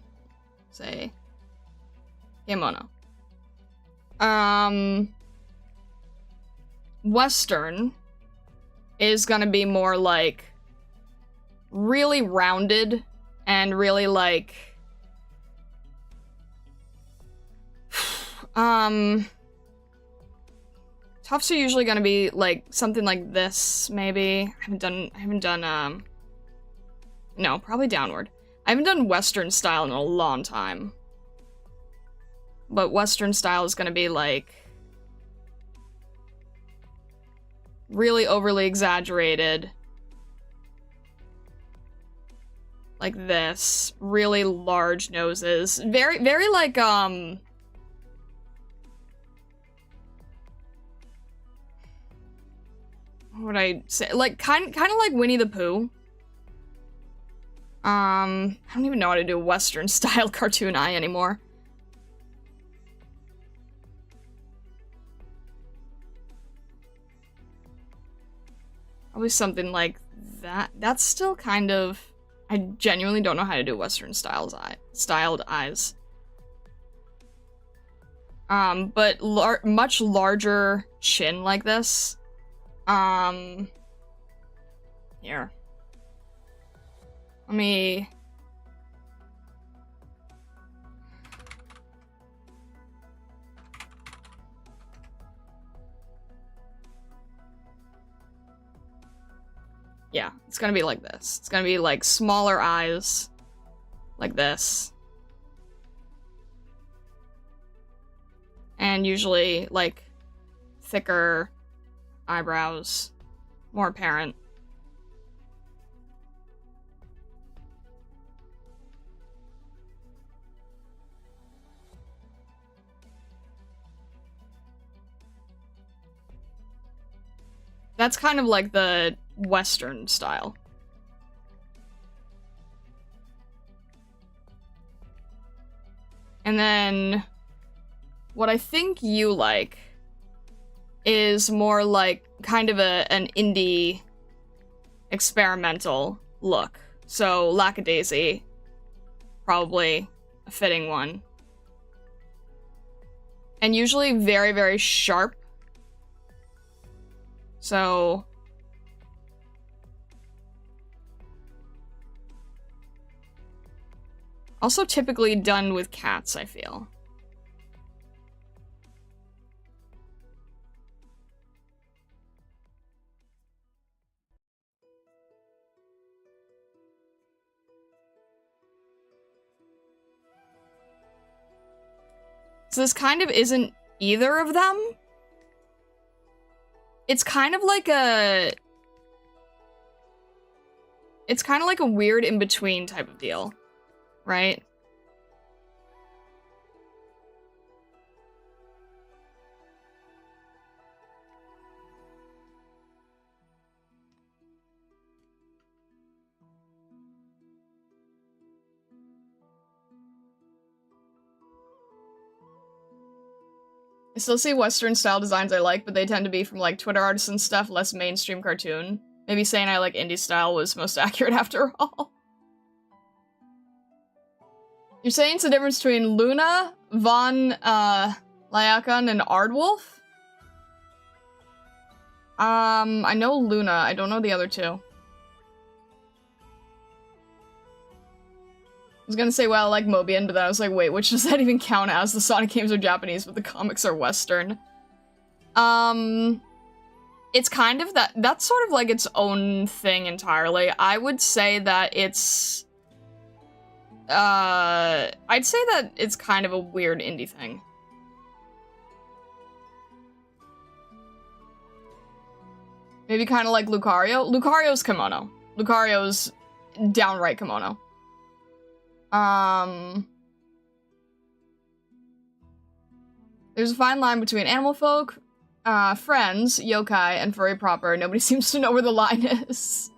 Say, kimono. Western is gonna be more like really rounded and really like tufts are usually gonna be like something like this, maybe. I haven't done no, probably downward. I haven't done Western style in a long time. But Western style is gonna be like really overly exaggerated. Like this. Really large noses. Very like, what would I say? Like, kind of like Winnie the Pooh. I don't even know how to do a Western style cartoon eye anymore. Probably something like that. That's still kind of... I genuinely don't know how to do Western styled eyes. But much larger chin like this. Here. Let me... Yeah, it's gonna be like this. It's gonna be like smaller eyes. Like this. And usually, like, thicker eyebrows. More apparent. That's kind of like the Western style. And then what I think you like is more like kind of an indie experimental look. So Lackadaisy, probably a fitting one. And usually very, very sharp. So also typically done with cats, I feel. So this kind of isn't either of them. It's kind of like a... It's kind of like a weird in-between type of deal, right? I still see Western style designs I like, but they tend to be from like Twitter artists and stuff, less mainstream cartoon. Maybe saying I like indie style was most accurate after all. You're saying it's the difference between Luna, Von Lyakan, and Aardwolf? I know Luna, I don't know the other two. I was gonna say, well, I like Mobian, but then I was like, wait, which does that even count as? The Sonic games are Japanese, but the comics are Western. It's kind of that's sort of like its own thing entirely. I would say that it's... I'd say that it's kind of a weird indie thing. Maybe kind of like Lucario? Lucario's kimono. Lucario's downright kimono. There's a fine line between animal folk, friends, yokai, and furry proper. Nobody seems to know where the line is.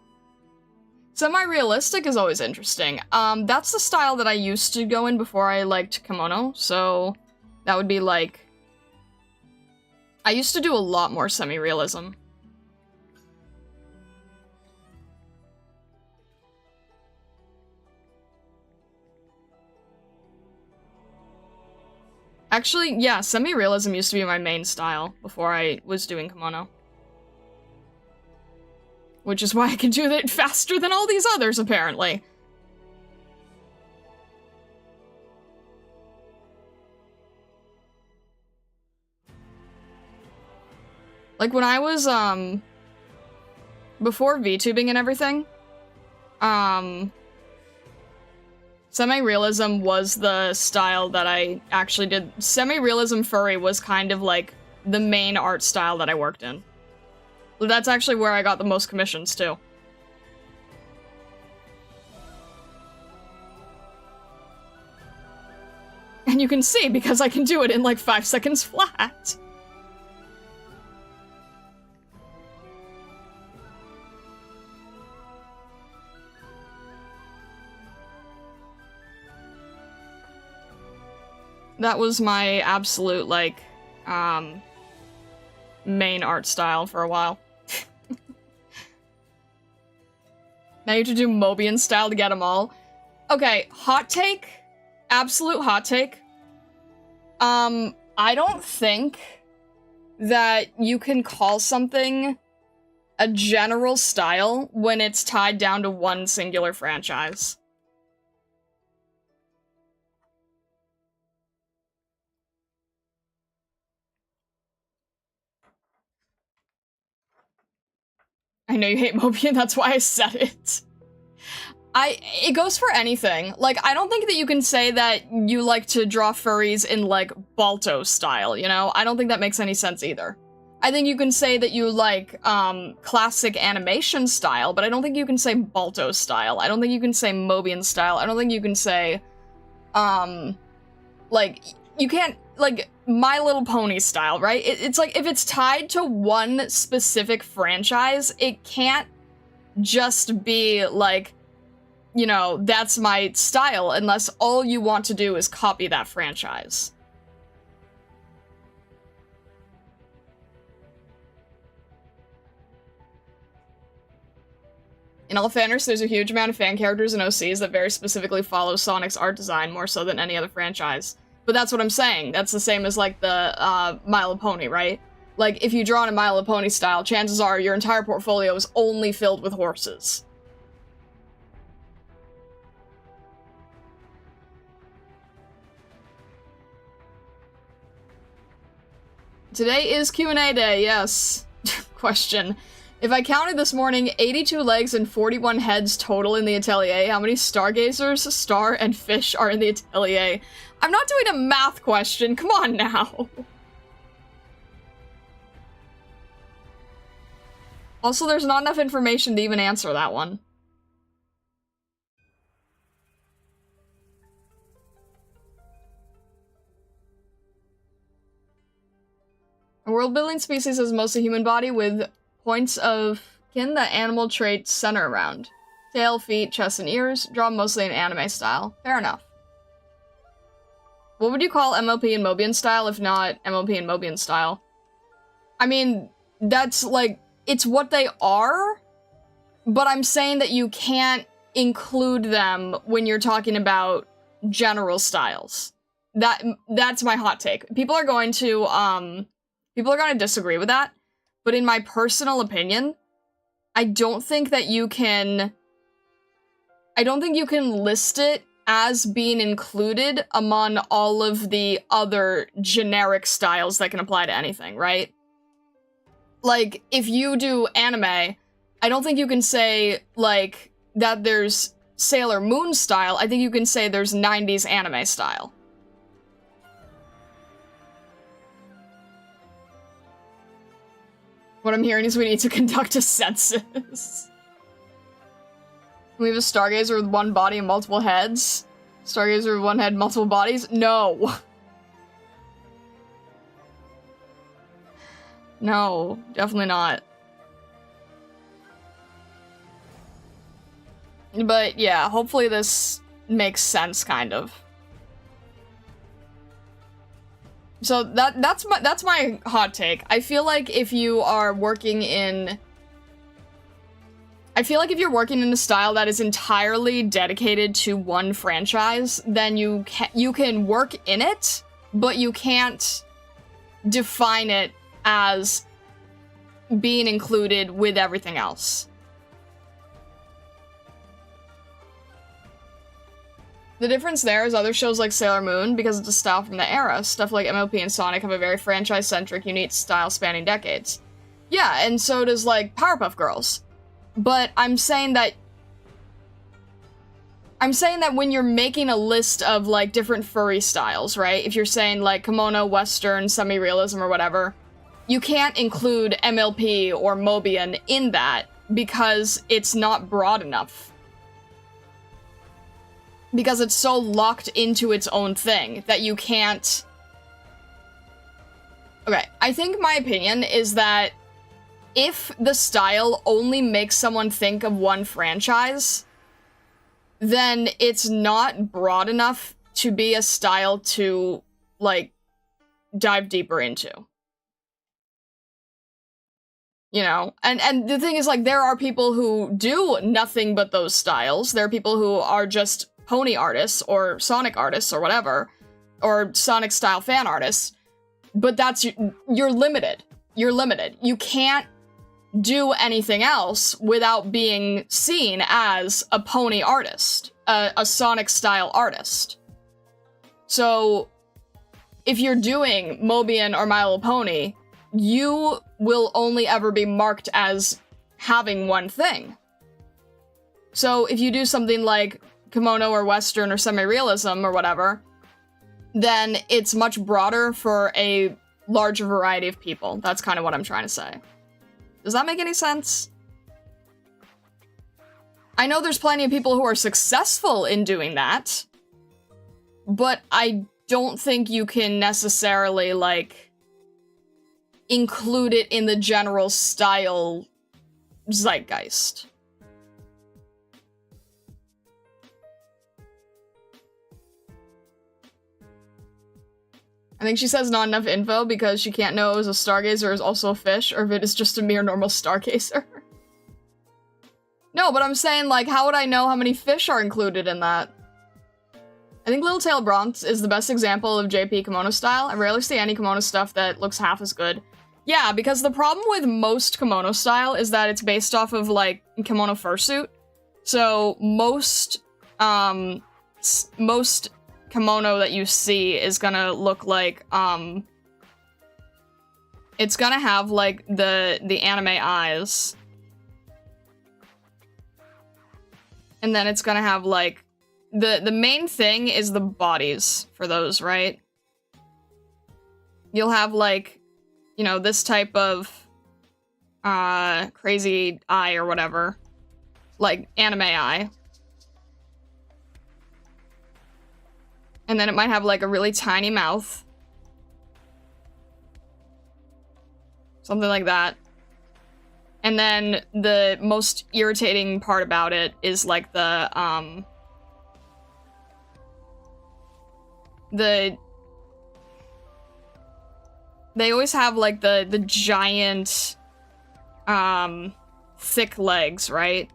Semi-realistic is always interesting. That's the style that I used to go in before I liked kimono, so that would be like... I used to do a lot more semi-realism. Actually, yeah, semi-realism used to be my main style before I was doing kimono. Which is why I can do it faster than all these others, apparently. Like, when I was, before VTubing and everything, semi-realism was the style that I actually did. Semi-realism furry was kind of like the main art style that I worked in. That's actually where I got the most commissions, too. And you can see, because I can do it in like 5 seconds flat. That was my absolute, like, main art style for a while. Now you have to do Mobian style to get them all. Okay, hot take. Absolute hot take. I don't think that you can call something a general style when it's tied down to one singular franchise. I know you hate Mobian, that's why I said it. It goes for anything. Like, I don't think that you can say that you like to draw furries in, like, Balto style, you know? I don't think that makes any sense either. I think you can say that you like, classic animation style, but I don't think you can say Balto style. I don't think you can say Mobian style. I don't think you can say, like, you can't, like, My Little Pony style, right? It's like, if it's tied to one specific franchise, it can't just be, like, you know, that's my style, unless all you want to do is copy that franchise. In all fairness, there's a huge amount of fan characters and OCs that very specifically follow Sonic's art design more so than any other franchise. But that's what I'm saying. That's the same as, like, the, My Little Pony, right? Like, if you draw in a My Little Pony style, chances are your entire portfolio is only filled with horses. Today is Q&A day, yes. Question. If I counted this morning 82 legs and 41 heads total in the atelier, how many stargazers, star, and fish are in the atelier? I'm not doing a math question, come on now. Also, there's not enough information to even answer that one. A world-building species is mostly human body with points of kin that animal traits center around. Tail, feet, chest, and ears, drawn mostly in anime style. Fair enough. What would you call MLP and Mobian style if not MLP and Mobian style? I mean, that's like, it's what they are, but I'm saying that you can't include them when you're talking about general styles. That's my hot take. People are going to disagree with that, but in my personal opinion, I don't think you can list it as being included among all of the other generic styles that can apply to anything, right? Like, if you do anime, I don't think you can say, like, that there's Sailor Moon style. I think you can say there's 90s anime style. What I'm hearing is we need to conduct a census. We have a Stargazer with one body and multiple heads. Stargazer with one head, multiple bodies? No. No, definitely not. But yeah, hopefully this makes sense, kind of. So that's my hot take. I feel like if you are working in... if you're working in a style that is entirely dedicated to one franchise, then you can work in it, but you can't define it as being included with everything else. The difference there is other shows like Sailor Moon, because it's a style from the era. Stuff like MLP and Sonic have a very franchise-centric, unique style spanning decades. Yeah, and so does, like, Powerpuff Girls. But I'm saying that when you're making a list of, like, different furry styles, right? If you're saying, like, kimono, western, semi-realism, or whatever, you can't include MLP or Mobian in that because it's not broad enough. Because it's so locked into its own thing that you can't... Okay, I think my opinion is that if the style only makes someone think of one franchise, then it's not broad enough to be a style to, like, dive deeper into. You know? And the thing is, like, there are people who do nothing but those styles. There are people who are just pony artists, or Sonic artists, or whatever, or Sonic-style fan artists, but you're limited. You're limited. You can't do anything else without being seen as a pony artist, a Sonic-style artist. So, if you're doing Mobian or My Little Pony, you will only ever be marked as having one thing. So, if you do something like kimono or Western or semi-realism or whatever, then it's much broader for a larger variety of people. That's kind of what I'm trying to say. Does that make any sense? I know there's plenty of people who are successful in doing that, but I don't think you can necessarily, like, include it in the general style zeitgeist. I think she says not enough info because she can't know if a stargazer is also a fish or if it is just a mere normal stargazer. No, but I'm saying, like, how would I know how many fish are included in that? I think Little Tail Bronx is the best example of JP kimono style. I rarely see any kimono stuff that looks half as good. Yeah, because the problem with most kimono style is that it's based off of, like, kimono fursuit. So most kimono that you see is gonna look like, it's gonna have, like, the anime eyes. And then it's gonna have, like, the main thing is the bodies for those, right? You'll have, like, you know, this type of, crazy eye or whatever. Like, anime eye. And then it might have, like, a really tiny mouth. Something like that. And then the most irritating part about it is, like, they always have, like, the giant, thick legs, right?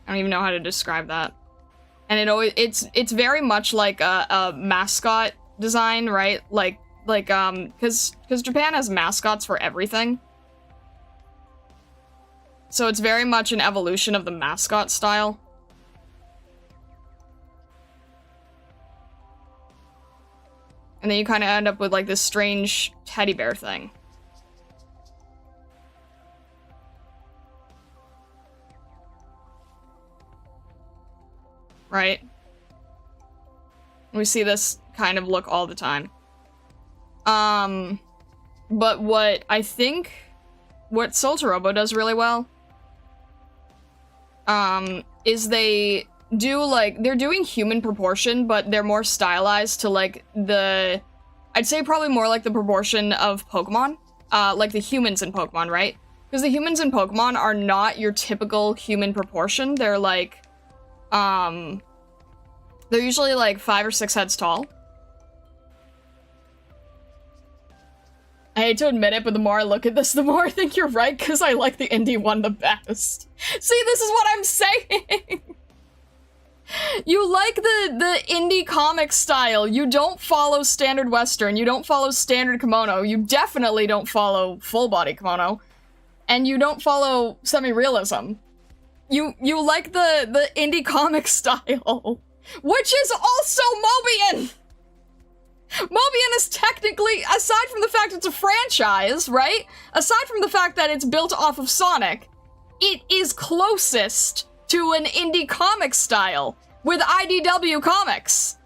I don't even know how to describe that. And it's very much like a mascot design, right? Like, cause Japan has mascots for everything. So it's very much an evolution of the mascot style. And then you kind of end up with, like, this strange teddy bear thing. Right? We see this kind of look all the time. But what I think, what Soltarobo does really well, is they do, like, they're doing human proportion, but they're more stylized to, like, I'd say probably more like the proportion of Pokemon, like the humans in Pokemon, right? Because the humans in Pokemon are not your typical human proportion. They're, like, they're usually, like, 5 or 6 heads tall. I hate to admit it, but the more I look at this, the more I think you're right, because I like the indie one the best. See, this is what I'm saying! You like the indie comic style. You don't follow standard Western. You don't follow standard kimono. You definitely don't follow full-body kimono. And you don't follow semi-realism. You like the indie comic style. Which is also Mobian! Mobian is technically, aside from the fact it's a franchise, right? Aside from the fact that it's built off of Sonic, it is closest to an indie comic style with IDW Comics.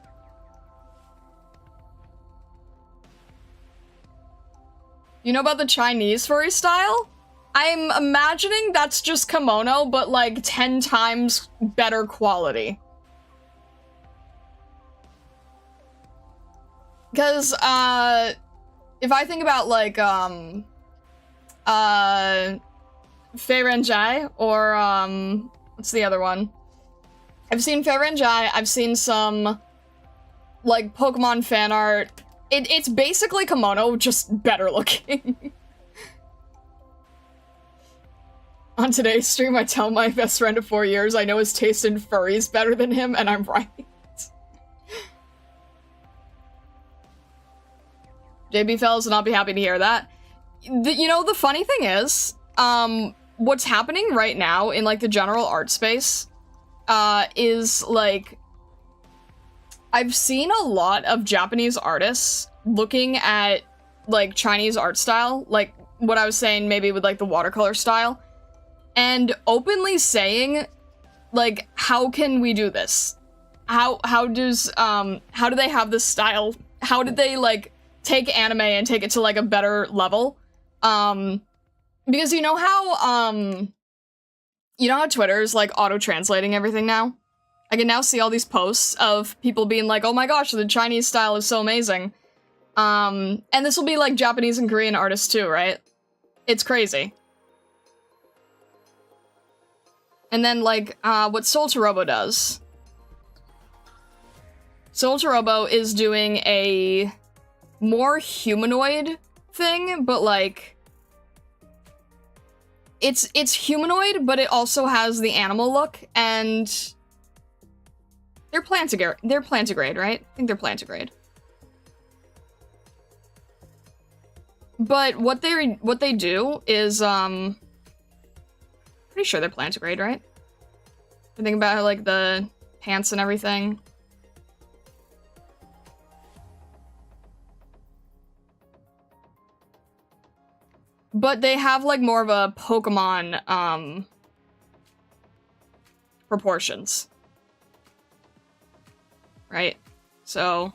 You know about the Chinese furry style? I'm imagining that's just kimono, but like 10 times better quality. Because, if I think about, like, Feirenjai, or, what's the other one? I've seen Feirenjai, I've seen some, like, Pokemon fan art. It's basically kimono, just better looking. On today's stream, I tell my best friend of 4 years I know his taste in furries better than him, and I'm right. JB fellas will not be happy to hear that. You know, the funny thing is, what's happening right now in, like, the general art space, is, like, I've seen a lot of Japanese artists looking at, like, Chinese art style, like, what I was saying maybe with, like, the watercolor style, and openly saying, like, how can we do this? How do they have this style? How did they, like, take anime and take it to, like, a better level? Because you know how Twitter's, like, auto-translating everything now? I can now see all these posts of people being like, oh my gosh, the Chinese style is so amazing. And this will be, like, Japanese and Korean artists too, right? It's crazy. And then, like, what Soul to Robo does. Soul to Robo is doing a more humanoid thing, but, like, it's humanoid, but it also has the animal look, and they're plantigrade, right? I think they're plantigrade. But what they do is, pretty sure they're plantigrade, right? I think about, like, the pants and everything. But they have, like, more of a Pokemon, proportions. Right? So,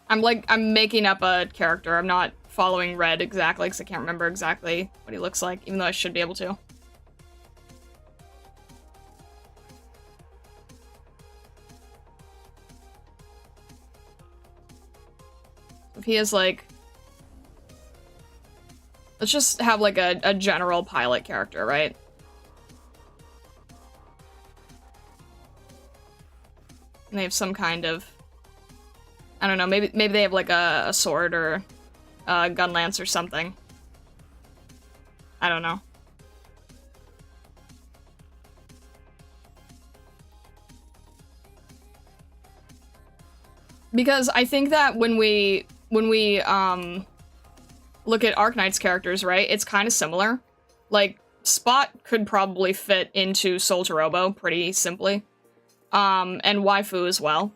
I'm making up a character. I'm not following Red exactly, because I can't remember exactly what he looks like, even though I should be able to. If he is, like... Let's just have, like, a general pilot character, right? And they have some kind of... I don't know, maybe they have, like, a sword or a gun lance or something. I don't know. Because I think that when we look at Arknight's characters, right, it's kind of similar. Like, Spot could probably fit into Soul to Robo pretty simply. And Waifu as well.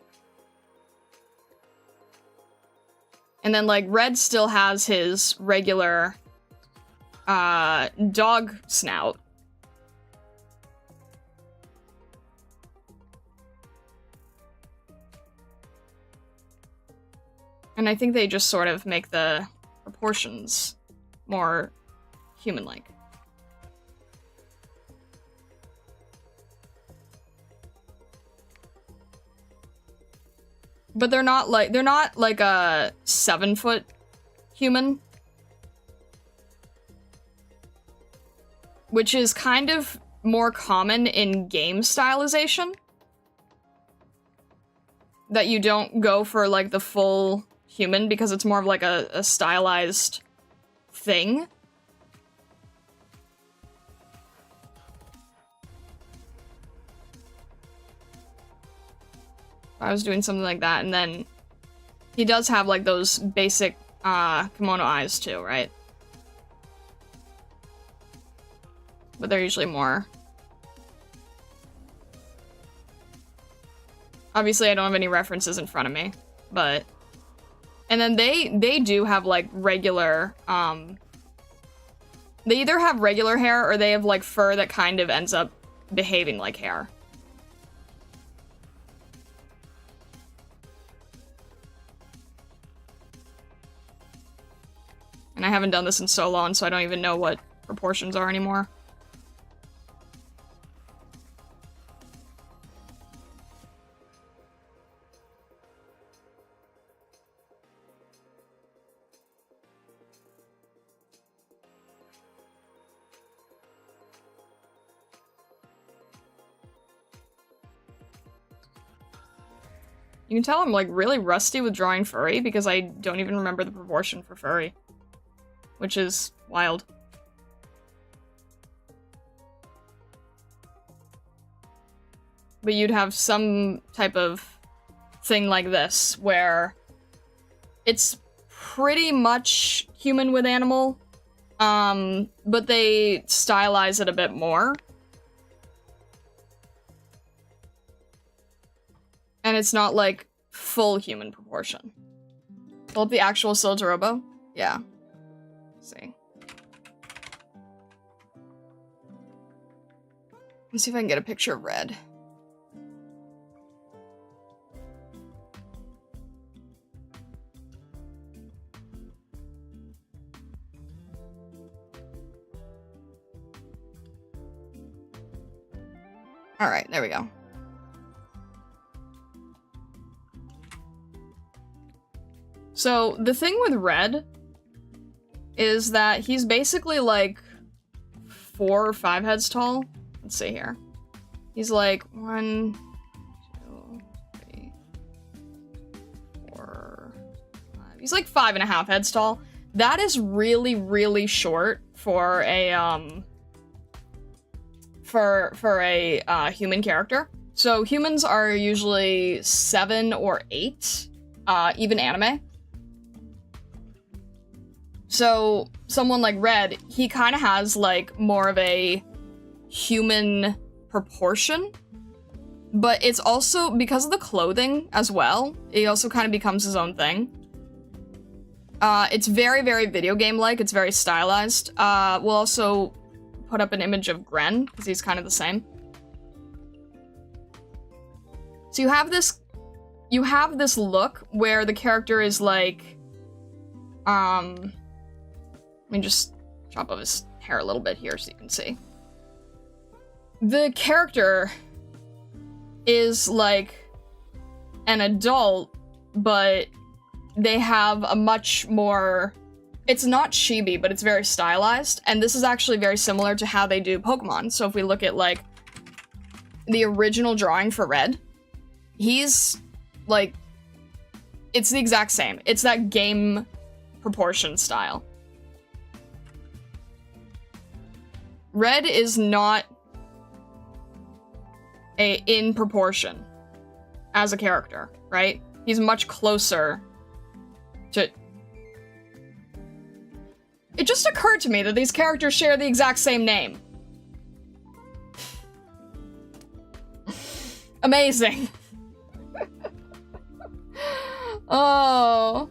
And then, like, Red still has his regular, dog snout. And I think they just sort of make the proportions more human-like. But they're not like a 7-foot human. Which is kind of more common in game stylization. That you don't go for, like, the full human, because it's more of, like, a stylized thing. I was doing something like that, and then he does have, like, those basic, kimono eyes, too, right? But they're usually more... Obviously, I don't have any references in front of me, but... And then they do have, like, regular, They either have regular hair, or they have, like, fur that kind of ends up behaving like hair. And I haven't done this in so long, so I don't even know what proportions are anymore. You can tell I'm, like, really rusty with drawing furry because I don't even remember the proportion for furry. Which is wild. But you'd have some type of thing like this, where it's pretty much human with animal. But they stylize it a bit more. And it's not, like, full human proportion. Pull up the actual Soldier Robo? Yeah. Let's see. Let's see if I can get a picture of Red. Alright, there we go. So, the thing with Red is that he's basically like 4 or 5 heads tall. Let's see here. He's like 1, 2, 3, 4, 5. He's like 5.5 heads tall. That is really, really short for a human character. So humans are usually 7 or 8, even anime. So someone like Red, he kind of has like more of a human proportion, but it's also because of the clothing as well. He also kind of becomes his own thing. It's very, very video game-like. It's very stylized. We'll also put up an image of Gren because he's kind of the same. So you have this look where the character is like, let me just chop off his hair a little bit here so you can see. The character is like an adult, but they have a much more... It's not chibi, but it's very stylized, and this is actually very similar to how they do Pokemon. So if we look at, like, the original drawing for Red, he's, like... It's the exact same. It's that game proportion style. Red is not in proportion as a character, right? He's much closer to... It just occurred to me that these characters share the exact same name. Amazing. Oh.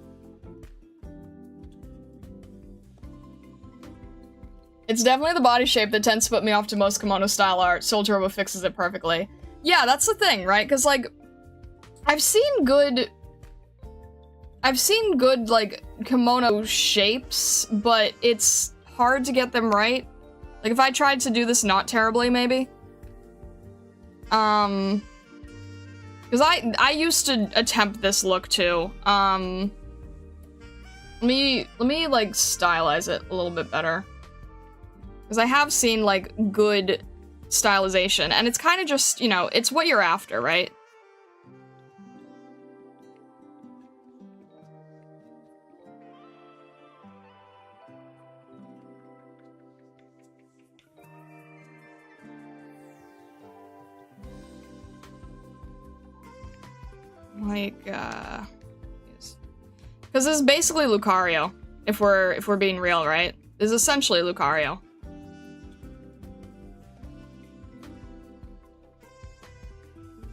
It's definitely the body shape that tends to put me off to most kimono style art. Soul Turbo fixes it perfectly. Yeah, that's the thing, right? Because, like, I've seen good, like, kimono shapes, but it's hard to get them right. Like, if I tried to do this not terribly, maybe. Because I used to attempt this look, too. Let me, like, stylize it a little bit better. Because I have seen, like, good stylization, and it's kind of just, you know, it's what you're after, right? Like, because this is basically Lucario, if we're being real, right? This is essentially Lucario.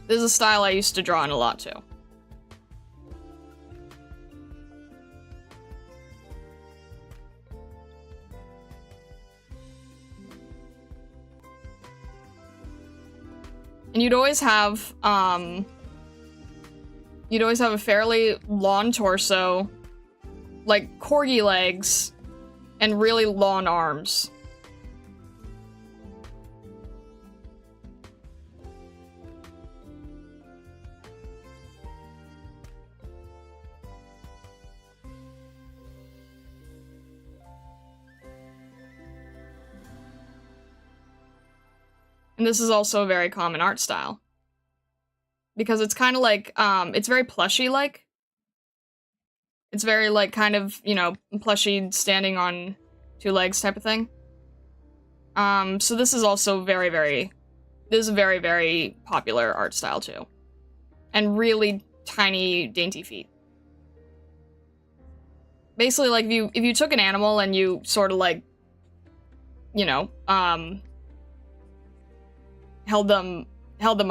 This is a style I used to draw in a lot, too. And you'd always have a fairly long torso, like corgi legs, and really long arms. And this is also a very common art style. Because it's kind of like, it's very plushy-like. It's very, like, kind of, you know, plushy standing on 2 legs type of thing. So this is also this is a very, very popular art style, too. And really tiny, dainty feet. Basically, like, if you took an animal and you sort of, like, you know, held them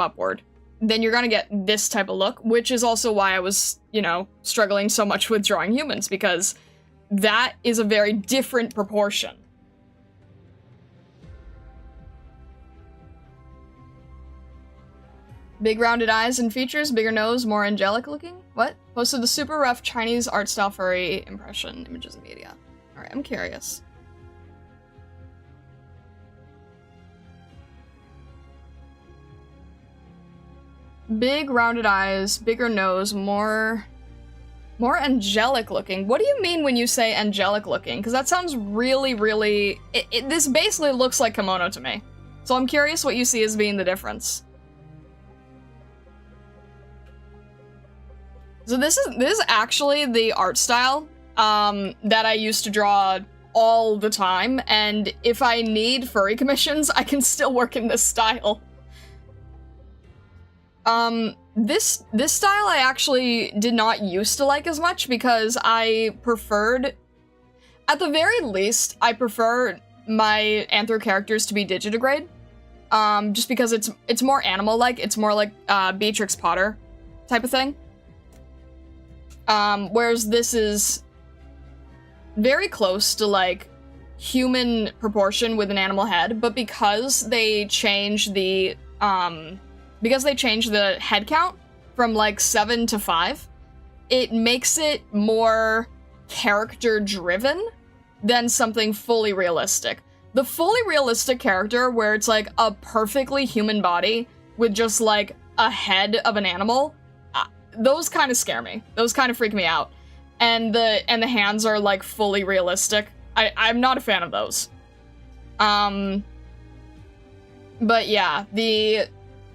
upward, then you're gonna get this type of look, which is also why I was, you know, struggling so much with drawing humans, because that is a very different proportion. Big rounded eyes and features, bigger nose, more angelic looking? What? Posted the super rough Chinese art style furry impression images and media. Alright, I'm curious. Big rounded eyes, bigger nose, more angelic looking. What do you mean when you say angelic looking? Because that sounds really, really... this basically looks like kimono to me. So I'm curious what you see as being the difference. So this is actually the art style that I used to draw all the time, and if I need furry commissions, I can still work in this style. This style I actually did not used to like as much because I preferred, at the very least, I prefer my anthro characters to be digitigrade. Just because it's more animal-like, it's more like Beatrix Potter type of thing. Whereas this is very close to, like, human proportion with an animal head, but because they change the head count from, like, 7 to 5, it makes it more character-driven than something fully realistic. The fully realistic character, where it's, like, a perfectly human body with just, like, a head of an animal, those kind of scare me. Those kind of freak me out. And the hands are, like, fully realistic. I'm not a fan of those. But yeah,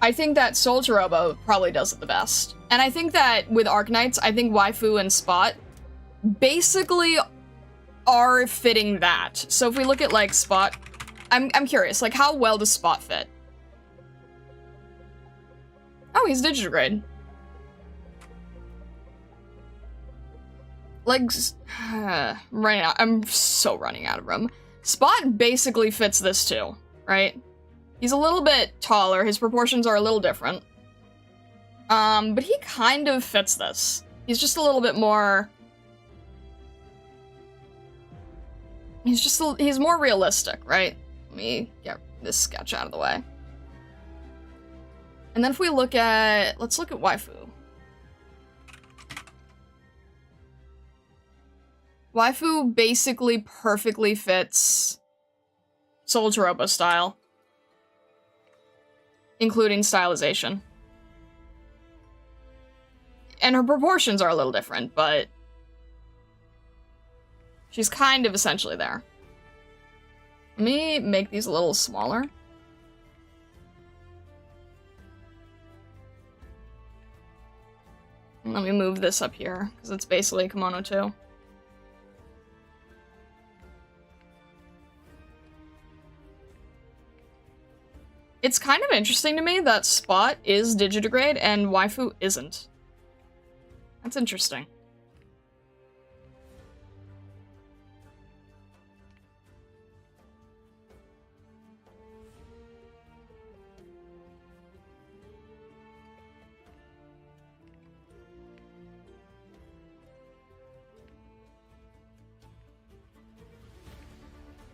I think that Soul Tarobo probably does it the best. And I think that with Arknights, I think Waifu and Spot basically are fitting that. So if we look at, like, Spot, I'm curious, like, how well does Spot fit? Oh, he's digitigrade. Legs, right now, I'm so running out of room. Spot basically fits this too, right? He's a little bit taller, his proportions are a little different. But he kind of fits this. He's just a little bit more... he's more realistic, right? Let me get this sketch out of the way. And then if we look at, let's look at Waifu. Waifu basically perfectly fits Soul Tarobo style, including stylization. And her proportions are a little different, but she's kind of essentially there. Let me make these a little smaller. And let me move this up here, because it's basically a kimono too. It's kind of interesting to me that Spot is digitigrade and Waifu isn't. That's interesting.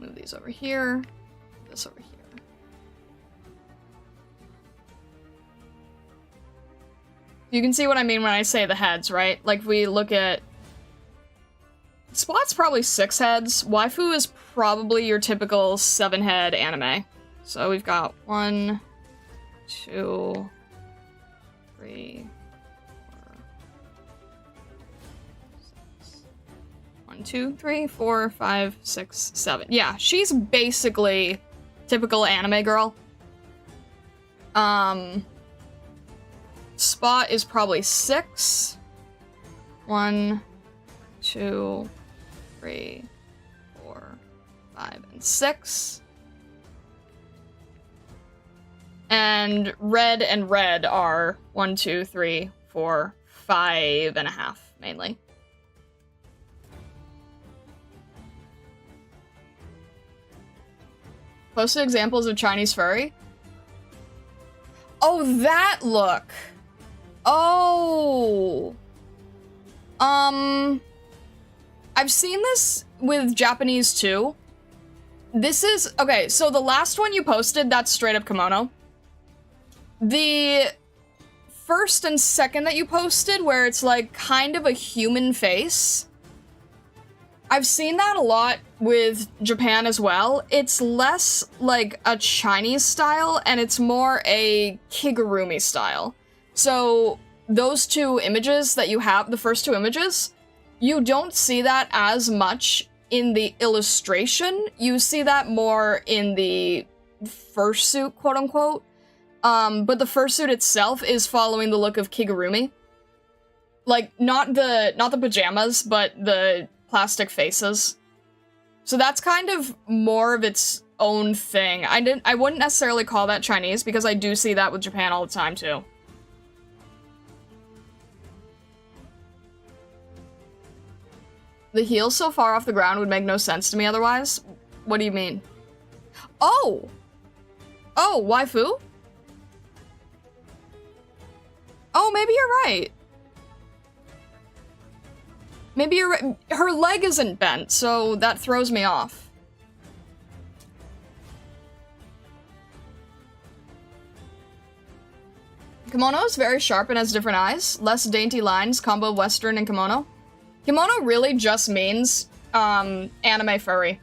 Move these over here, this over here. You can see what I mean when I say the heads, right? Like, we look at... Spot's probably 6 heads. Waifu is probably your typical 7-head anime. So we've got 1, 2, 3, 4, 6. 1, 2, 3, 4, 5, 6, 7. Yeah, she's basically typical anime girl. Spot is probably 6. 1, 2, 3, 4, 5, and 6. And red are 1, 2, 3, 4, 5.5, mainly. Posted examples of Chinese furry. Oh, that look. Oh. I've seen this with Japanese too. This is, okay, so the last one you posted, that's straight up kimono. The first and second that you posted, where it's like kind of a human face, I've seen that a lot with Japan as well. It's less like a Chinese style, and it's more a kigurumi style. So those two images that you have, the first two images, you don't see that as much in the illustration. You see that more in the fursuit, quote unquote. But the fursuit itself is following the look of kigurumi. Like, not the pajamas, but the plastic faces. So that's kind of more of its own thing. I wouldn't necessarily call that Chinese, because I do see that with Japan all the time too. The heels so far off the ground would make no sense to me otherwise. What do you mean? Oh! Oh, waifu? Oh, maybe you're right. Maybe you're right. Her leg isn't bent, so that throws me off. Kimono is very sharp and has different eyes. Less dainty lines, combo of Western and kimono. Kimono really just means, anime furry.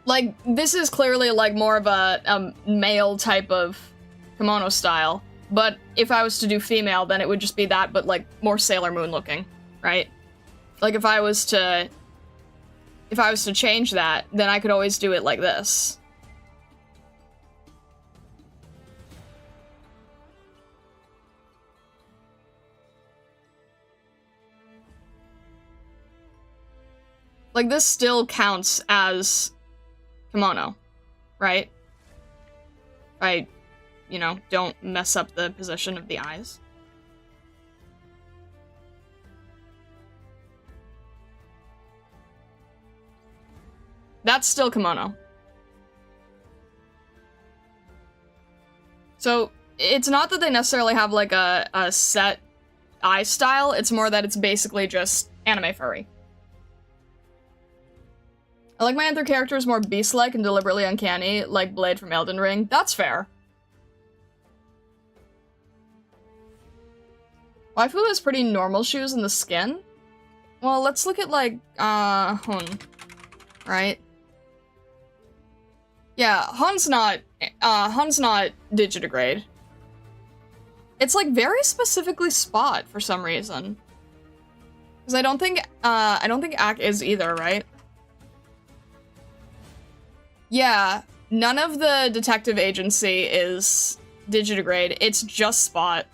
Like, this is clearly, like, more of a male type of kimono style. But if I was to do female, then it would just be that, but, like, more Sailor Moon looking, right? Like, if I was to change that, then I could always do it like this. Like, this still counts as kimono, right? I, you know, don't mess up the position of the eyes. That's still kimono. So, it's not that they necessarily have, like, a set eye style, it's more that it's basically just anime furry. I like my Anther characters more beast-like and deliberately uncanny, like Blade from Elden Ring. That's fair. Waifu has pretty normal shoes in the skin. Well, let's look at, like, Hun. Right? Yeah, Hun's not digitigrade. It's, like, very specifically Spot for some reason. Because I don't think Ak is either, right? Yeah, none of the detective agency is digitigrade, it's just Spot.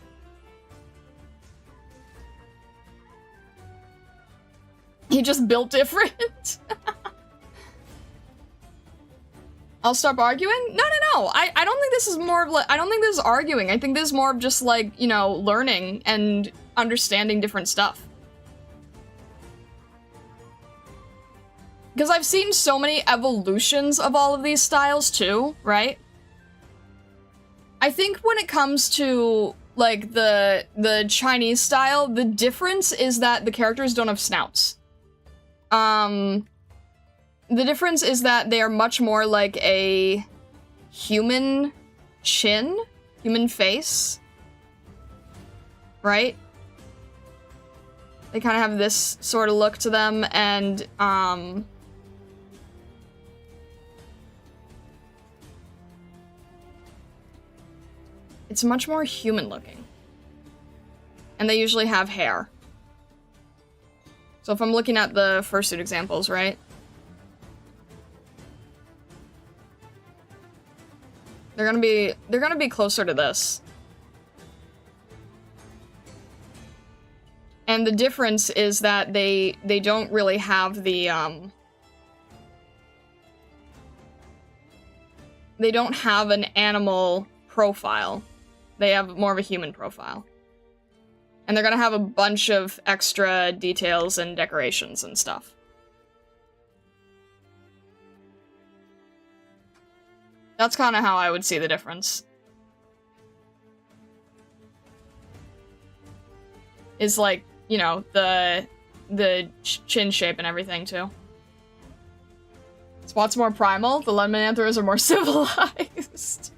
He just built different. I'll stop arguing? No. I don't think this is more of like, I don't think this is arguing. I think this is more of just like, you know, learning and understanding different stuff. Because I've seen so many evolutions of all of these styles too, right? I think when it comes to, like, the Chinese style, the difference is that the characters don't have snouts. The difference is that they are much more like a human chin, human face, right? They kind of have this sort of look to them, and, it's much more human looking. And they usually have hair. So if I'm looking at the fursuit examples, right? They're gonna be closer to this. And the difference is that they don't really have the, they don't have an animal profile. They have more of a human profile. And they're gonna have a bunch of extra details and decorations and stuff. That's kind of how I would see the difference. Is like, you know, the chin shape and everything too. Spot's more primal, the lemon anthros are more civilized.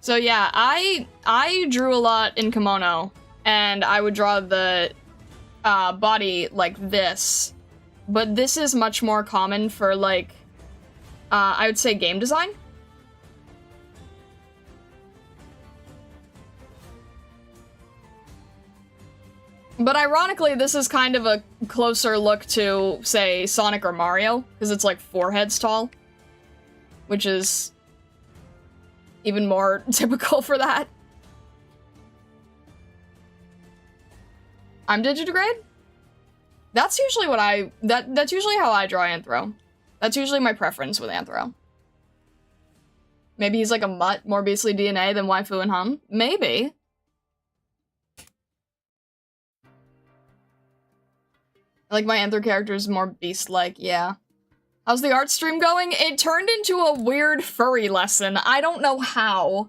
So yeah, I drew a lot in kimono, and I would draw the body like this, but this is much more common for like, I would say game design. But ironically, this is kind of a closer look to, say, Sonic or Mario, because it's like 4 heads tall, which is even more typical for that. I'm Digidegrade? That's usually what that's usually how I draw Anthro. That's usually my preference with Anthro. Maybe he's like a mutt, more beastly DNA than Waifu and Hum? Maybe. Like, my Anthro character is more beast-like, yeah. How's the art stream going? It turned into a weird furry lesson. I don't know how.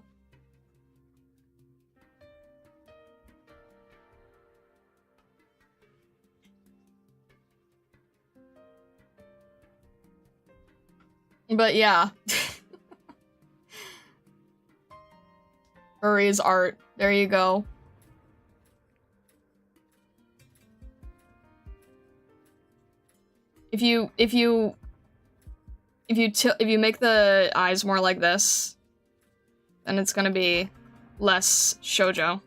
But yeah. Furry's art. There you go. If you make the eyes more like this, then it's gonna be less shoujo.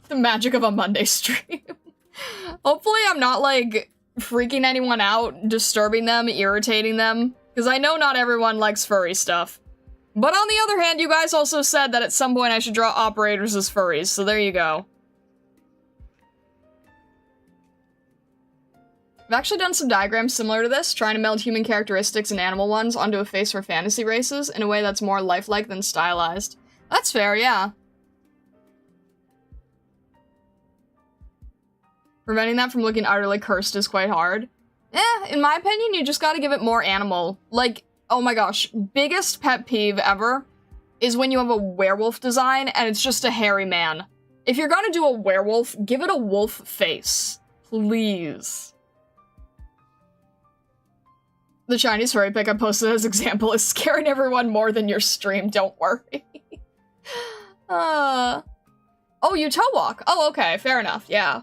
The magic of a Monday stream. Hopefully I'm not, like, freaking anyone out, disturbing them, irritating them, because I know not everyone likes furry stuff. But on the other hand, you guys also said that at some point I should draw operators as furries, so there you go. I've actually done some diagrams similar to this, trying to meld human characteristics and animal ones onto a face for fantasy races in a way that's more lifelike than stylized. That's fair, yeah. Preventing that from looking utterly cursed is quite hard. In my opinion, you just gotta give it more animal. Like, oh my gosh, biggest pet peeve ever is when you have a werewolf design and it's just a hairy man. If you're gonna do a werewolf, give it a wolf face. Please. The Chinese furry pic I posted as example is scaring everyone more than your stream, don't worry. Oh, you toe walk. Oh, okay, fair enough, yeah.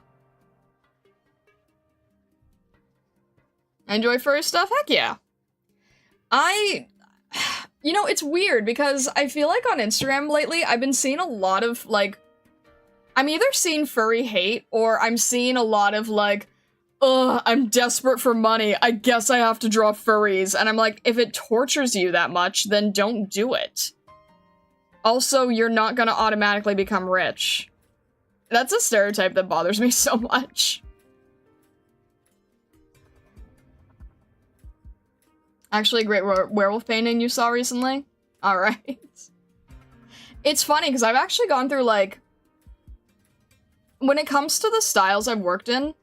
Enjoy furry stuff? Heck yeah. You know, it's weird because I feel like on Instagram lately, I've been seeing a lot of, like, I'm either seeing furry hate or I'm seeing a lot of, like, ugh, I'm desperate for money. I guess I have to draw furries. And I'm like, if it tortures you that much, then don't do it. Also, you're not gonna automatically become rich. That's a stereotype that bothers me so much. Actually, a great werewolf painting you saw recently? Alright. It's funny, because I've actually gone through, like... When it comes to the styles I've worked in,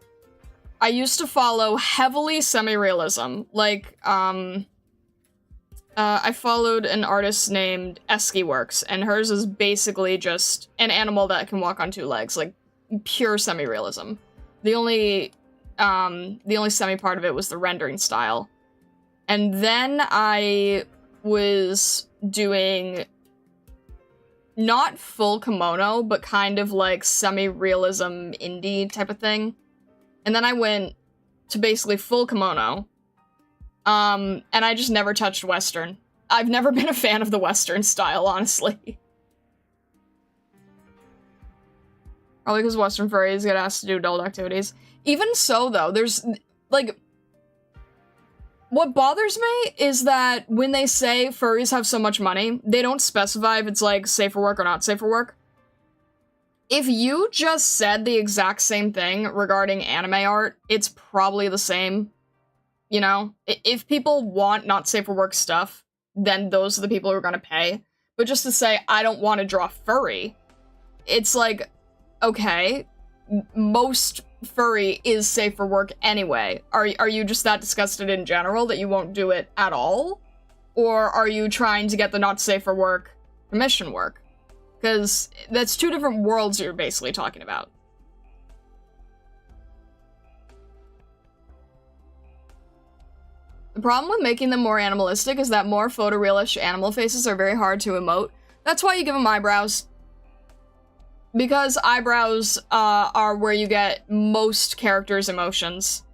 I used to follow heavily semi-realism. Like, I followed an artist named Esky Works, and hers is basically just an animal that can walk on 2 legs, like, pure semi-realism. The only semi part of it was the rendering style. And then I was doing not full kimono, but kind of like semi-realism indie type of thing. And then I went to basically full kimono. And I just never touched Western. I've never been a fan of the Western style, honestly. Probably because Western furries get asked to do adult activities. Even so, though, there's, like... What bothers me is that when they say furries have so much money, they don't specify if it's, like, safe for work or not safe for work. If you just said the exact same thing regarding anime art, it's probably the same. You know? If people want not safe for work stuff, then those are the people who are gonna pay. But just to say, I don't want to draw furry, it's like, okay, most furry is safe for work anyway. Are you just that disgusted in general that you won't do it at all? Or are you trying to get the not safe for work commission work? Because that's two different worlds you're basically talking about. The problem with making them more animalistic is that more photorealish animal faces are very hard to emote. That's why you give them eyebrows. Because eyebrows are where you get most characters' emotions.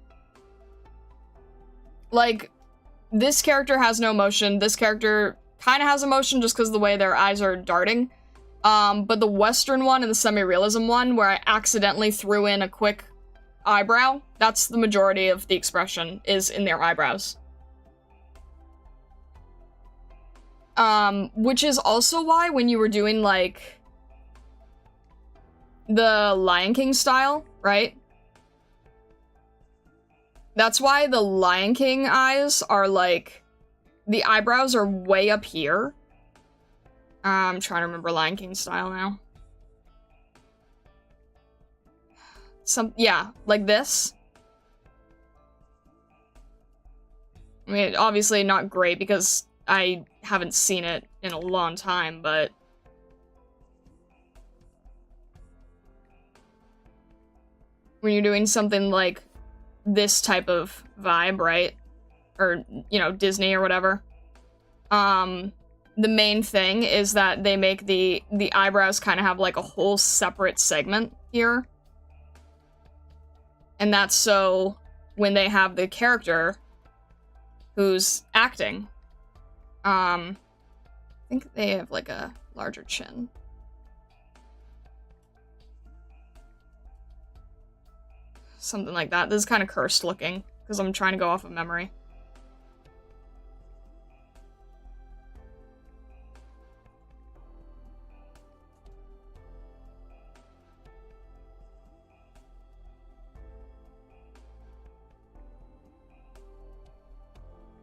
Like, this character has no emotion. This character kind of has emotion just because of the way their eyes are darting. But the Western one and the semi-realism one, where I accidentally threw in a quick eyebrow, that's the majority of the expression, is in their eyebrows. Which is also why when you were doing, like, the Lion King style, right? That's why the Lion King eyes are, like, the eyebrows are way up here. I'm trying to remember Lion King style now. Yeah, like this. I mean, obviously not great because I haven't seen it in a long time, but when you're doing something like this type of vibe, right? Or, you know, Disney or whatever. The main thing is that they make the eyebrows kind of have like a whole separate segment here. And that's so when they have the character who's acting, I think they have like a larger chin. Something like that. This is kind of cursed looking, because I'm trying to go off of memory.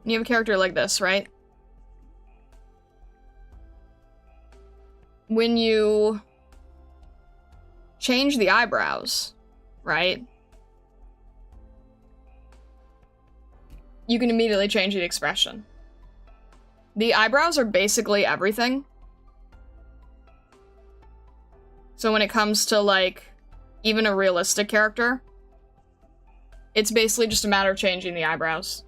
You have a character like this, right? When you change the eyebrows, right? You can immediately change the expression. The eyebrows are basically everything. So when it comes to, like, even a realistic character, it's basically just a matter of changing the eyebrows.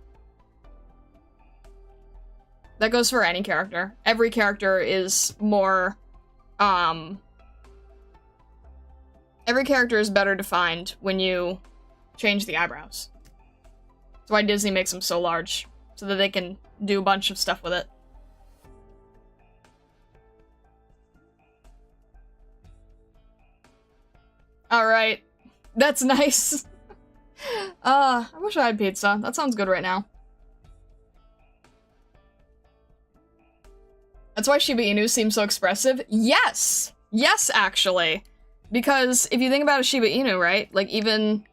That goes for any character. Every character is more, every character is better defined when you change the eyebrows. That's why Disney makes them so large, so that they can do a bunch of stuff with it. Alright. That's nice. I wish I had pizza. That sounds good right now. That's why Shiba Inu seems so expressive? Yes! Yes, actually. Because if you think about a Shiba Inu, right? Like, even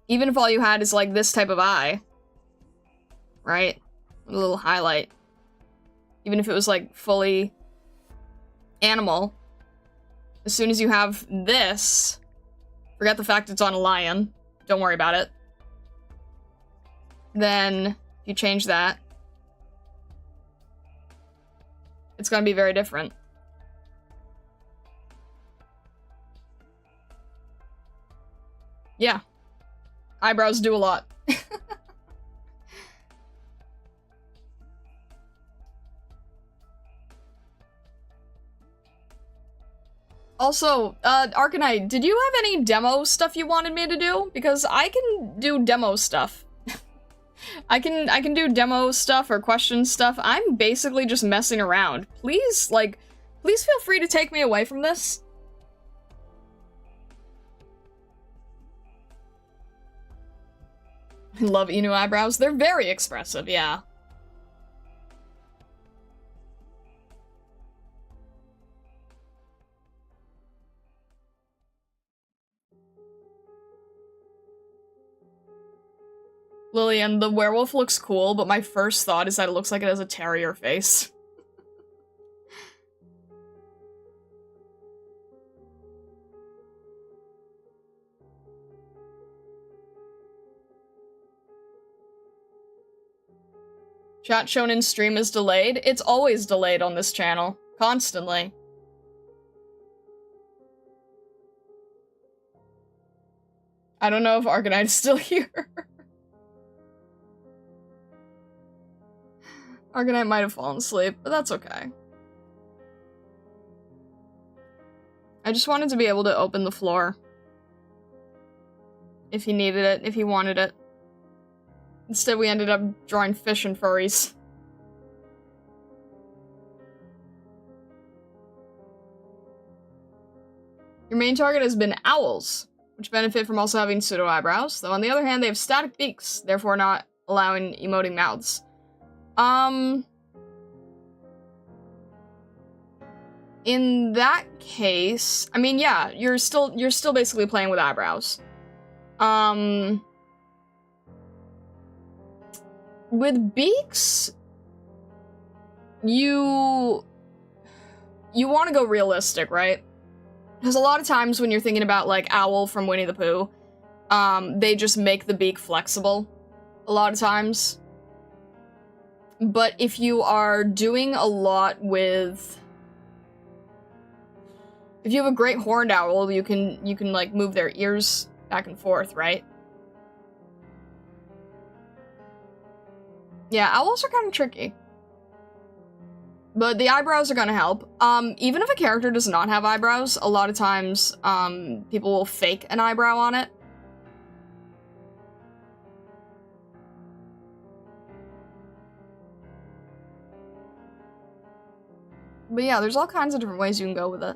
if all you had is, like, this type of eye, right? A little highlight. Even if it was, like, fully animal, as soon as you have this, forget the fact it's on a lion, don't worry about it, then you change that, it's gonna be very different. Yeah. Eyebrows do a lot. Also, Arcanite, did you have any demo stuff you wanted me to do? Because I can do demo stuff. I can do demo stuff or question stuff. I'm basically just messing around. Please, like, please feel free to take me away from this. I love Inu eyebrows. They're very expressive, yeah. Lillian, the werewolf looks cool, but my first thought is that it looks like it has a terrier face. Chat shown in stream is delayed. It's always delayed on this channel. Constantly. I don't know if Arcanite is still here. Arcanite might have fallen asleep, but that's okay. I just wanted to be able to open the floor. If he needed it, if he wanted it. Instead, we ended up drawing fish and furries. Your main target has been owls, which benefit from also having pseudo-eyebrows, though on the other hand, they have static beaks, therefore not allowing emoting mouths. In that case, I mean, yeah, you're still basically playing with eyebrows. With beaks, you want to go realistic, right? Because a lot of times when you're thinking about, like, Owl from Winnie the Pooh, they just make the beak flexible a lot of times. But if you are doing a lot with... If you have a great horned owl, you can like, move their ears back and forth, right? Yeah, owls are kind of tricky. But the eyebrows are gonna help. Even if a character does not have eyebrows, a lot of times, people will fake an eyebrow on it. But yeah, there's all kinds of different ways you can go with it.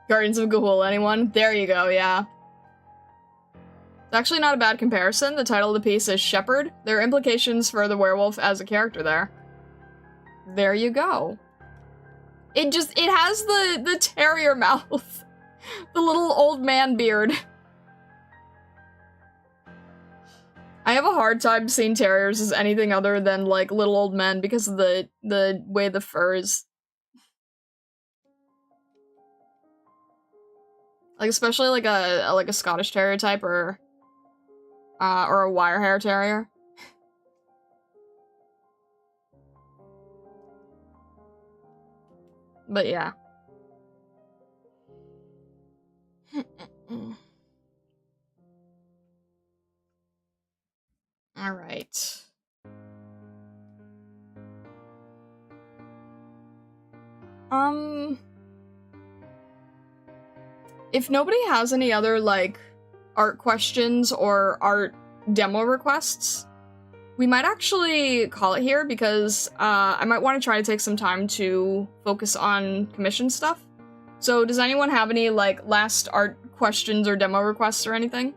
Guardians of Ga'Hoole, anyone? There you go, yeah. It's actually not a bad comparison. The title of the piece is Shepherd. There are implications for the werewolf as a character there. There you go. It has the terrier mouth. The little old man beard. I have a hard time seeing terriers as anything other than, like, little old men because of the way the fur is. Like, especially like a Scottish Terrier type or a wire hair terrier. But yeah. All right. If nobody has any other, like, art questions or art demo requests, we might actually call it here because I might want to try to take some time to focus on commission stuff. So does anyone have any, like, last art questions or demo requests or anything?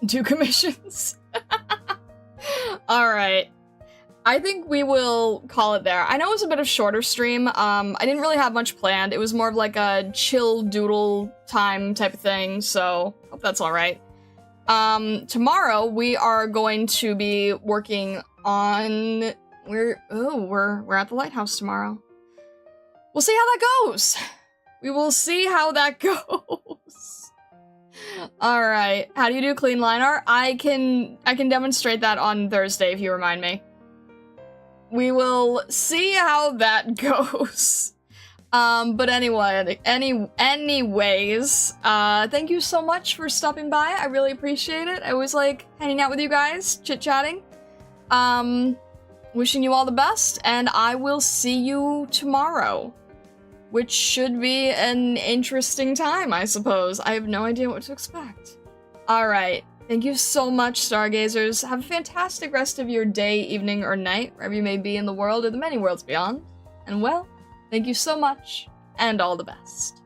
Do commissions. Alright. I think we will call it there. I know it was a bit of shorter stream. I didn't really have much planned. It was more of like a chill doodle time type of thing, so hope that's alright. Tomorrow we are going to be working on... We're at the lighthouse tomorrow. We'll see how that goes. We will see how that goes. Alright, how do you do clean line art? I can demonstrate that on Thursday if you remind me. We will see how that goes. But anyway, anyways, thank you so much for stopping by. I really appreciate it. I always like hanging out with you guys, chit-chatting. Wishing you all the best, and I will see you tomorrow. Which should be an interesting time, I suppose. I have no idea what to expect. Alright, thank you so much, Stargazers. Have a fantastic rest of your day, evening, or night, wherever you may be in the world or the many worlds beyond. And well, thank you so much, and all the best.